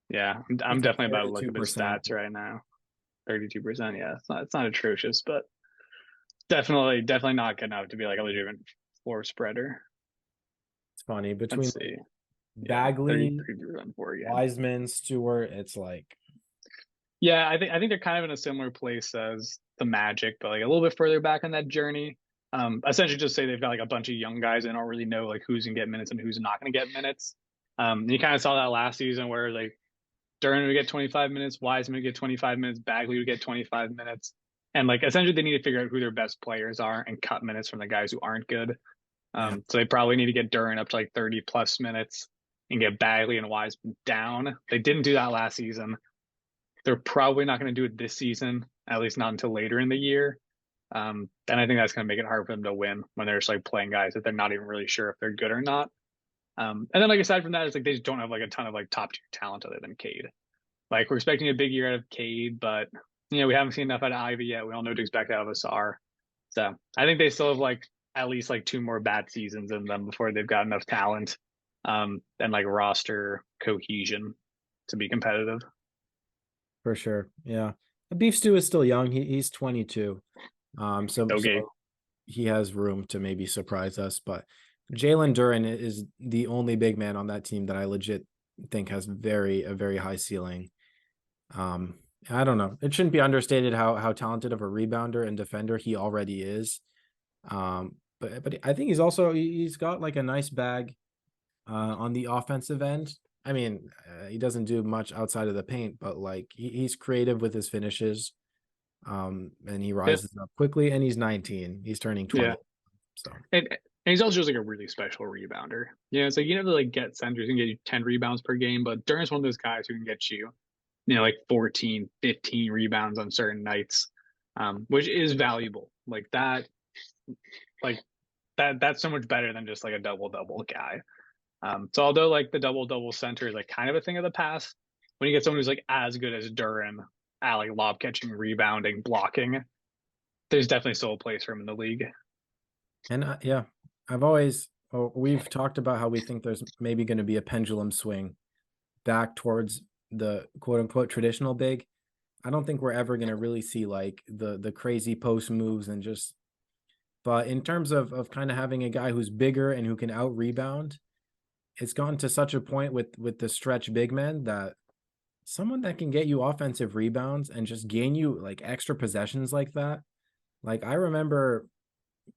[SPEAKER 1] Yeah, I'm
[SPEAKER 2] It's like
[SPEAKER 1] definitely about to look up his
[SPEAKER 2] 32%.
[SPEAKER 1] stats right now. 32%. Yeah, it's not atrocious, but definitely not good enough to be like a legitimate floor spreader.
[SPEAKER 2] It's funny
[SPEAKER 1] Let's
[SPEAKER 2] between
[SPEAKER 1] see. Yeah,
[SPEAKER 2] Bagley,
[SPEAKER 1] 33% for again.
[SPEAKER 2] Wiseman, Stewart. It's like,
[SPEAKER 1] Yeah, I think they're kind of in a similar place as the Magic, but like a little bit further back on that journey. Essentially just say they've got like a bunch of young guys and don't really know like who's gonna get minutes and who's not gonna get minutes. You kind of saw that last season where like Duran would get 25 minutes, Wiseman would get 25 minutes, Bagley would get 25 minutes. And like essentially they need to figure out who their best players are and cut minutes from the guys who aren't good.
[SPEAKER 2] yeah,
[SPEAKER 1] So they probably need to get Duran up to like 30 plus minutes and get Bagley and Wiseman down. They didn't do that last season. They're probably not going to do it this season, at least not until later in the year. And I think that's going to make it hard for them to win when they're just like playing guys that they're not even really sure if they're good or not. And then like aside from that, it's like they just don't have like a ton of like top tier talent other than Cade. Like we're expecting a big year out of Cade, but we haven't seen enough out of Ivy yet. We all know what to expect out of Asar. So I think they still have like at least like two more bad seasons in them before they've got enough talent and like roster cohesion to be competitive.
[SPEAKER 2] for sure. Yeah. The Beef Stew is still young. He's 22.
[SPEAKER 1] Okay.
[SPEAKER 2] So he has room to maybe surprise us, but Jalen Duren is the only big man on that team that I legit think has a very high ceiling. I don't know. It shouldn't be understated how talented of a rebounder and defender he already is. But I think he's got like a nice bag on the offensive end. I mean, he doesn't do much outside of the paint, but like he's creative with his finishes. And he
[SPEAKER 1] Yeah.
[SPEAKER 2] rises up quickly, and he's 19. He's turning 20.
[SPEAKER 1] Yeah.
[SPEAKER 2] So
[SPEAKER 1] And he's also just like a really special rebounder. It's like you never like get centers and get you 10 rebounds per game, but Duran's one of those guys who can get you, like 14, 15 rebounds on certain nights, which is valuable. Like that's so much better than just like a double double guy. So although like the double double center is like kind of a thing of the past, when you get someone who's like as good as Duran at like lob catching, rebounding, blocking, there's definitely still a place for him in the league.
[SPEAKER 2] and yeah, we've talked about how we think there's maybe going to be a pendulum swing back towards the quote unquote traditional big. I don't think we're ever going to really see like the crazy post moves and just. But in terms of kind of having a guy who's bigger and who can out rebound, it's gone to such a point with the stretch big men that someone that can get you offensive rebounds and just gain you like extra possessions like that. Like I remember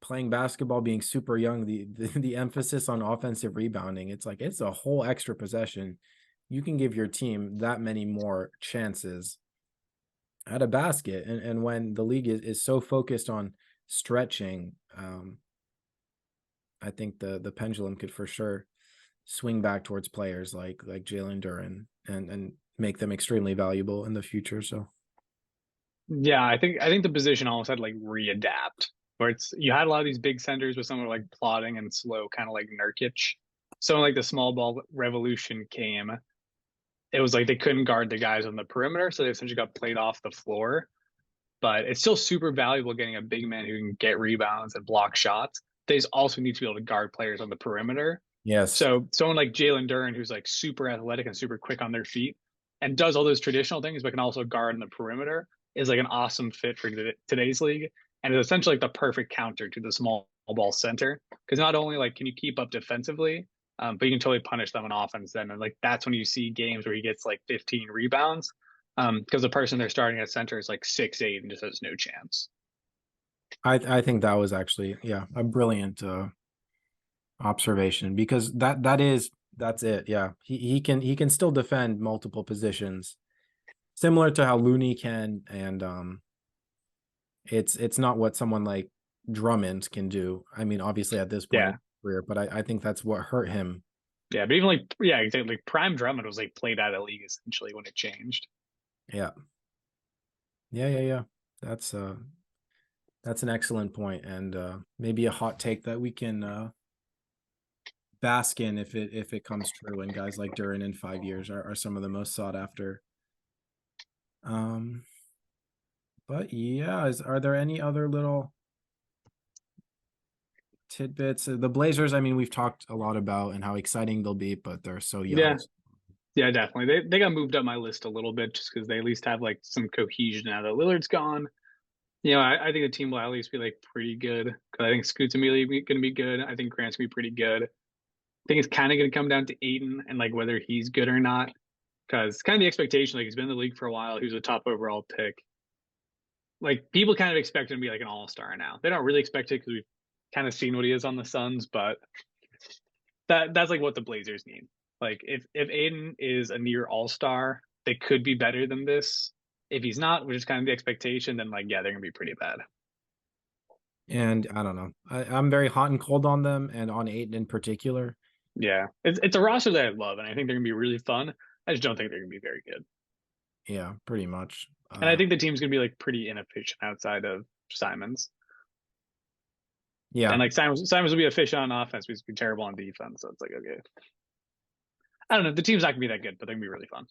[SPEAKER 2] playing basketball being super young, the emphasis on offensive rebounding, it's like it's a whole extra possession. You can give your team that many more chances at a basket. And when the league is so focused on stretching, I think the pendulum could for sure swing back towards players like Jalen Duren and make them extremely valuable in the future. So
[SPEAKER 1] Yeah, I think the position almost had to like readapt where it's you had a lot of these big centers with someone like plodding and slow, kind of like Nurkic. So like the small ball revolution came, it was like they couldn't guard the guys on the perimeter, so they essentially got played off the floor. But it's still super valuable getting a big man who can get rebounds and block shots. They also need to be able to guard players on the perimeter.
[SPEAKER 2] yes,
[SPEAKER 1] So someone like Jalen Duren, who's like super athletic and super quick on their feet and does all those traditional things, but can also guard in the perimeter, is like an awesome fit for today's league. And it's essentially like the perfect counter to the small ball center. Because not only like can you keep up defensively, but you can totally punish them on offense then. And like that's when you see games where he gets like 15 rebounds. Because the person they're starting at center is like 6'8" and just has no chance.
[SPEAKER 2] I think that was actually a brilliant observation because that's it. Yeah, he can still defend multiple positions, similar to how Looney can, and it's not what someone like Drummond can do. I mean, obviously at this point in
[SPEAKER 1] Yeah.
[SPEAKER 2] his career, but I think that's what hurt him.
[SPEAKER 1] Yeah. But even like, yeah, exactly. Like Prime Drummond was like played out of the league essentially when it changed.
[SPEAKER 2] Yeah, yeah. That's uh that's an excellent point, and maybe a hot take that we can bask in if it comes true. And guys like Duran in 5 years are some of the most sought after. Um, but yeah, are there any other little tidbits? The Blazers, I mean, we've talked a lot about and how exciting they'll be, but they're so young.
[SPEAKER 1] Yeah. Yeah, definitely. They got moved up my list a little bit just because they at least have like some cohesion now that Lillard's gone. I think the team will at least be like pretty good because I think Scoot's immediately going to be good. I think Grant's going to be pretty good. think it's kind of going to come down to Aiden and like whether he's good or not. Because kind of the expectation, like he's been in the league for a while, he was a top overall pick. Like people kind of expect him to be like an all-star now. They don't really expect it because we've kind of seen what he is on the Suns, but that's like what the Blazers need. Like if Aiden is a near all-star, they could be better than this. If he's not, which is kind of the expectation, then like yeah, they're gonna be pretty bad.
[SPEAKER 2] And I don't know. I'm very hot and cold on them and on Aiton in particular.
[SPEAKER 1] Yeah, it's a roster that I love, and I think they're gonna be really fun. I just don't think they're gonna be very good.
[SPEAKER 2] Yeah, pretty much.
[SPEAKER 1] And I think the team's gonna be like pretty inefficient outside of Simons.
[SPEAKER 2] Yeah.
[SPEAKER 1] And like Simons will be efficient on offense, but he's be terrible on defense. So it's like okay. I don't know. The team's not gonna be that good, but they're gonna be really fun.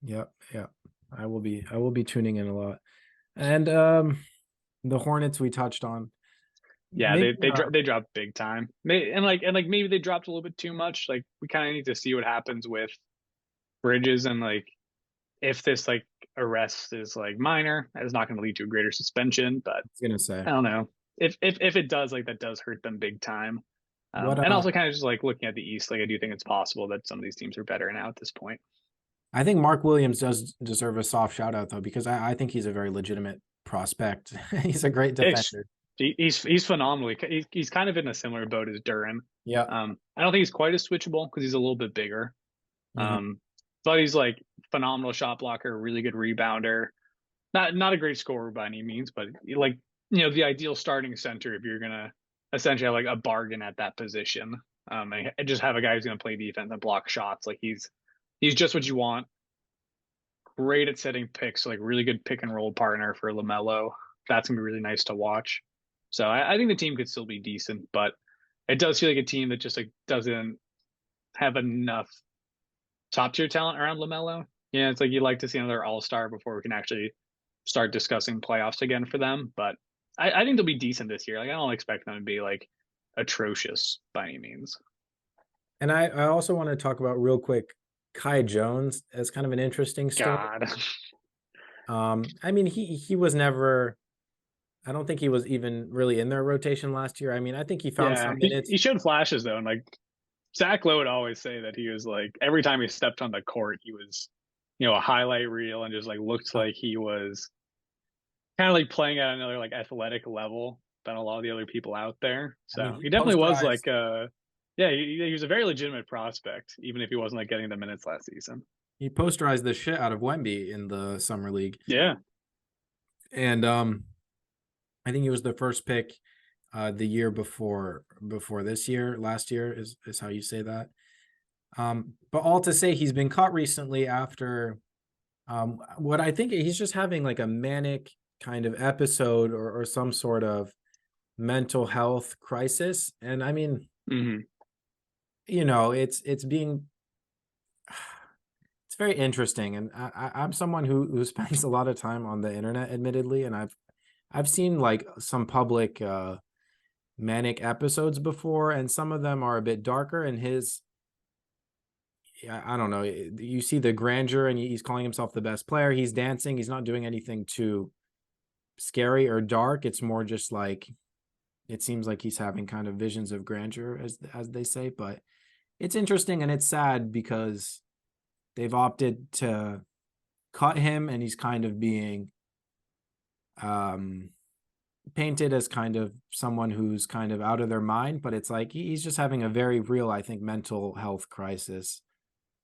[SPEAKER 2] Yep. Yeah. I will be tuning in a lot. And the Hornets we touched on.
[SPEAKER 1] Yeah,
[SPEAKER 2] Maybe
[SPEAKER 1] they dropped big time. And like maybe they dropped a little bit too much. Like we kind of need to see what happens with Bridges and like if this like arrest is like minor, that is not going to lead to a greater suspension. But
[SPEAKER 2] I was gonna say
[SPEAKER 1] I don't know if it does, like that does hurt them big time.
[SPEAKER 2] what
[SPEAKER 1] And also kind of just like looking at the East, like I do think it's possible that some of these teams are better now at this point.
[SPEAKER 2] I think Mark Williams does deserve a soft shout out though, because I think he's a very legitimate prospect. He's a great
[SPEAKER 1] It's,
[SPEAKER 2] defender.
[SPEAKER 1] he's phenomenal. He's kind of in a similar boat as Duran.
[SPEAKER 2] Yeah.
[SPEAKER 1] I don't think he's quite as switchable because he's a little bit bigger.
[SPEAKER 2] Mhm.
[SPEAKER 1] But he's like phenomenal shot blocker, really good rebounder. Not a great scorer by any means, but like the ideal starting center if you're gonna essentially have like a bargain at that position. And just have a guy who's gonna play defense and block shots. Like he's just what you want. Great at setting picks, so like really good pick and roll partner for LaMelo. That's gonna be really nice to watch. So I think the team could still be decent, but it does feel like a team that just like doesn't have enough top tier talent around LaMelo. Yeah, it's like you'd like to see another All Star before we can actually start discussing playoffs again for them. But I think they'll be decent this year. Like I don't expect them to be like atrocious by any means.
[SPEAKER 2] And I also want to talk about real quick Kai Jones as kind of an interesting story.
[SPEAKER 1] God.
[SPEAKER 2] I mean, he was never. I don't think he was even really in their rotation last year. I mean, I think he found
[SPEAKER 1] Yeah.
[SPEAKER 2] some minutes.
[SPEAKER 1] He showed flashes though, and like Zach Lowe would always say that he was like every time he stepped on the court, he was, a highlight reel and just like looked like he was kind of like playing at another like athletic level than a lot of the other people out there.
[SPEAKER 2] I mean,
[SPEAKER 1] So
[SPEAKER 2] he
[SPEAKER 1] he definitely was
[SPEAKER 2] posterized.
[SPEAKER 1] like yeah, he was a very legitimate prospect, even if he wasn't like getting the minutes last season.
[SPEAKER 2] He posterized the shit out of Wemby in the summer league,
[SPEAKER 1] Yeah.
[SPEAKER 2] and I think he was the first pick the year before this year. Last year is how you say that. But all to say, he's been caught recently after what I think he's just having like a manic kind of episode or some sort of mental health crisis. And I mean,
[SPEAKER 1] Mm-hmm.
[SPEAKER 2] it's being it's very interesting. And I'm someone who spends a lot of time on the internet, admittedly, and I've seen like some public manic episodes before, and some of them are a bit darker. And his, I don't know, you see the grandeur, and he's calling himself the best player. He's dancing. He's not doing anything too scary or dark. It's more just like it seems like he's having kind of visions of grandeur, as they say. But it's interesting and it's sad because they've opted to cut him, and he's kind of being painted as kind of someone who's kind of out of their mind, but it's like he's just having a very real, I think, mental health crisis.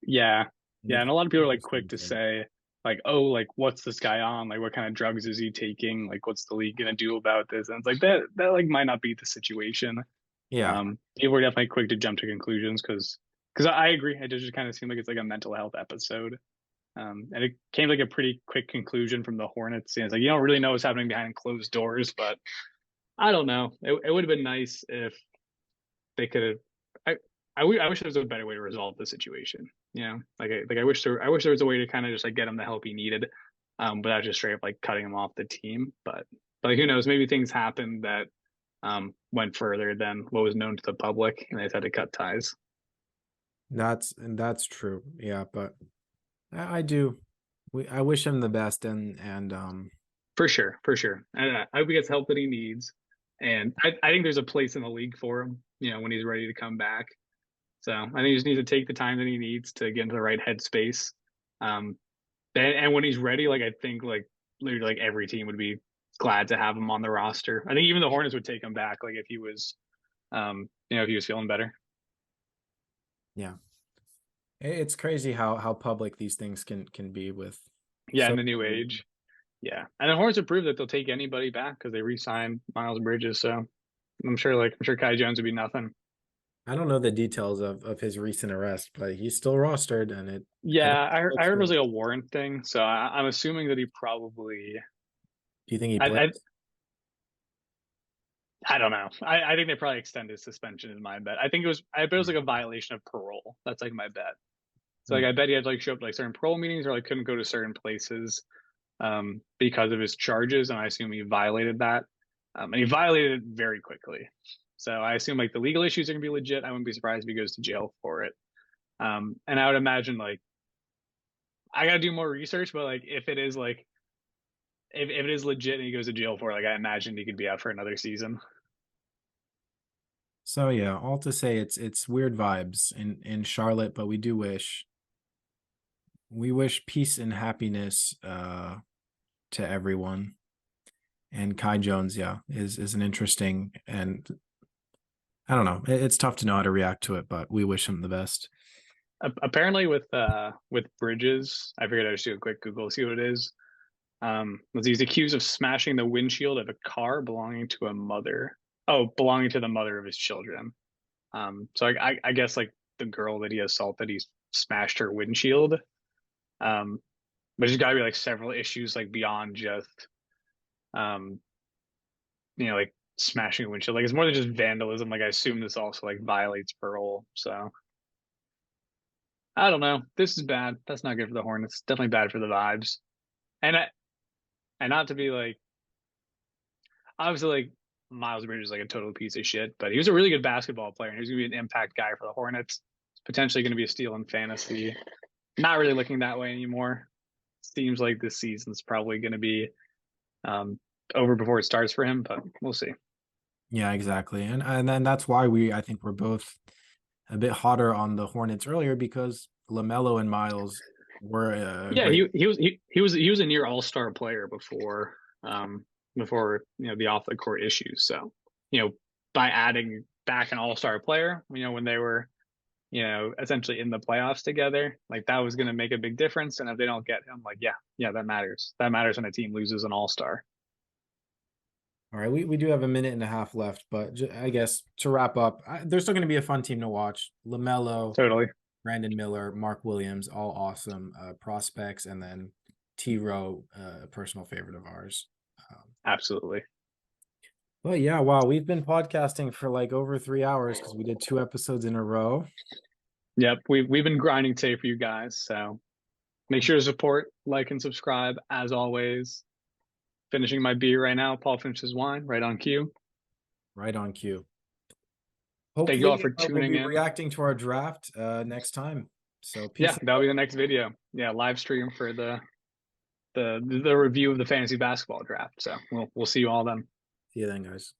[SPEAKER 1] Yeah.
[SPEAKER 2] And
[SPEAKER 1] Yeah.
[SPEAKER 2] it's
[SPEAKER 1] And a lot of people are like quick
[SPEAKER 2] interesting
[SPEAKER 1] to
[SPEAKER 2] to
[SPEAKER 1] say, like, oh, like what's this guy on? Like what kind of drugs is he taking? Like what's the league gonna do about this? And it's like that like might not be the situation.
[SPEAKER 2] yeah,
[SPEAKER 1] People are definitely quick to jump to conclusions because I agree. It just kind of seemed like it's like a mental health episode. And it came like a pretty quick conclusion from the Hornets. And it's like you don't really know what's happening behind closed doors, but I don't know. It would have been nice if they could have. I wish there was a better way to resolve the situation. Like I wish I wish there was a way to kind of just like get him the help he needed, without just straight up like cutting him off the team. But like, who knows? Maybe things happened that went further than what was known to the public, and they had to cut ties.
[SPEAKER 2] that's true. Yeah, but I do. I wish him the best, and
[SPEAKER 1] For sure, for sure. And I hope he gets help that he needs. And I think there's a place in the league for him, when he's ready to come back. So I think he just needs to take the time that he needs to get into the right headspace. Um, and when he's ready, like I think like literally like every team would be glad to have him on the roster. I think even the Hornets would take him back, like if he was, if he was feeling better.
[SPEAKER 2] Yeah. It's crazy how public these things can be with
[SPEAKER 1] Yeah, in
[SPEAKER 2] so
[SPEAKER 1] the new age. Yeah, and the Hornets have proved that they'll take anybody back because they re-signed Miles Bridges. So I'm sure Kai Jones would be nothing.
[SPEAKER 2] I don't know the details of his recent arrest, but he's still rostered and it
[SPEAKER 1] Yeah, I
[SPEAKER 2] looks
[SPEAKER 1] heard it was
[SPEAKER 2] good.
[SPEAKER 1] like a warrant thing, so I'm assuming that he probably.
[SPEAKER 2] Do you think he
[SPEAKER 1] I,
[SPEAKER 2] plays?
[SPEAKER 1] I I don't know. I think they probably extended his suspension in my bet. I bet it was like a violation of parole. That's like my bet. So like
[SPEAKER 2] Hmm.
[SPEAKER 1] I bet he had to like show up to like certain parole meetings or like couldn't go to certain places because of his charges, and I assume he violated that. And he violated it very quickly. So I assume like the legal issues are gonna be legit. I wouldn't be surprised if he goes to jail for it. And I would imagine like I gotta do more research, but like if it is like if it is legit and he goes to jail for it, like I imagine he could be out for another season.
[SPEAKER 2] So yeah, all to say it's weird vibes in Charlotte, but we wish peace and happiness to everyone. And Kai Jones, yeah, is an interesting, and I don't know. It's tough to know how to react to it, but we wish him the best.
[SPEAKER 1] Apparently with Bridges, I figured I'd just do a quick Google see what it is. He's accused of smashing the windshield of a car belonging to a mother. Oh, belonging to the mother of his children. So I guess like the girl that he assaulted, he smashed her windshield. Um, but there's got to be like several issues like beyond just um, like smashing a windshield. Like it's more than just vandalism. Like I assume this also like violates parole. So I don't know. This is bad. That's not good for the Hornets. Definitely bad for the vibes. And I, and not to be like obviously like Miles Bridges is like a total piece of shit, but he was a really good basketball player and he was gonna be an impact guy for the Hornets. Potentially gonna be a steal in fantasy. Not really looking that way anymore. Seems like this season's probably gonna be um, over before it starts for him, but we'll see.
[SPEAKER 2] Yeah, exactly. And then that's why I think we're both a bit hotter on the Hornets earlier because LaMelo and Miles were a
[SPEAKER 1] Yeah,
[SPEAKER 2] great.
[SPEAKER 1] he was a near all-star player before the off the court issues. So, by adding back an all-star player, when they were essentially in the playoffs together, like that was going to make a big difference. And if they don't get him, like, yeah, that matters. That matters when a team loses an all-star.
[SPEAKER 2] All right, we do have a minute and a half left, but I guess to wrap up, there's still going to be a fun team to watch. LaMelo,
[SPEAKER 1] Totally.
[SPEAKER 2] Brandon Miller, Mark Williams, all awesome prospects, and then T Row, a personal favorite of ours. Um,
[SPEAKER 1] Absolutely.
[SPEAKER 2] but yeah, wow, we've been podcasting for like over 3 hours because we did 2 episodes in a row.
[SPEAKER 1] Yep. We've been grinding today for you guys. So make sure to support, like, and subscribe as always. Finishing my beer right now. Paul finishes wine right on cue.
[SPEAKER 2] Right on cue.
[SPEAKER 1] Thank you all
[SPEAKER 2] Hopefully,
[SPEAKER 1] for
[SPEAKER 2] we'll
[SPEAKER 1] tuning
[SPEAKER 2] be
[SPEAKER 1] in.
[SPEAKER 2] reacting to our draft next time. So peace
[SPEAKER 1] Yeah,
[SPEAKER 2] and
[SPEAKER 1] that'll
[SPEAKER 2] love.
[SPEAKER 1] be the next video. Yeah, live stream for the review of the fantasy basketball draft. So we'll see you all then.
[SPEAKER 2] See you then, guys.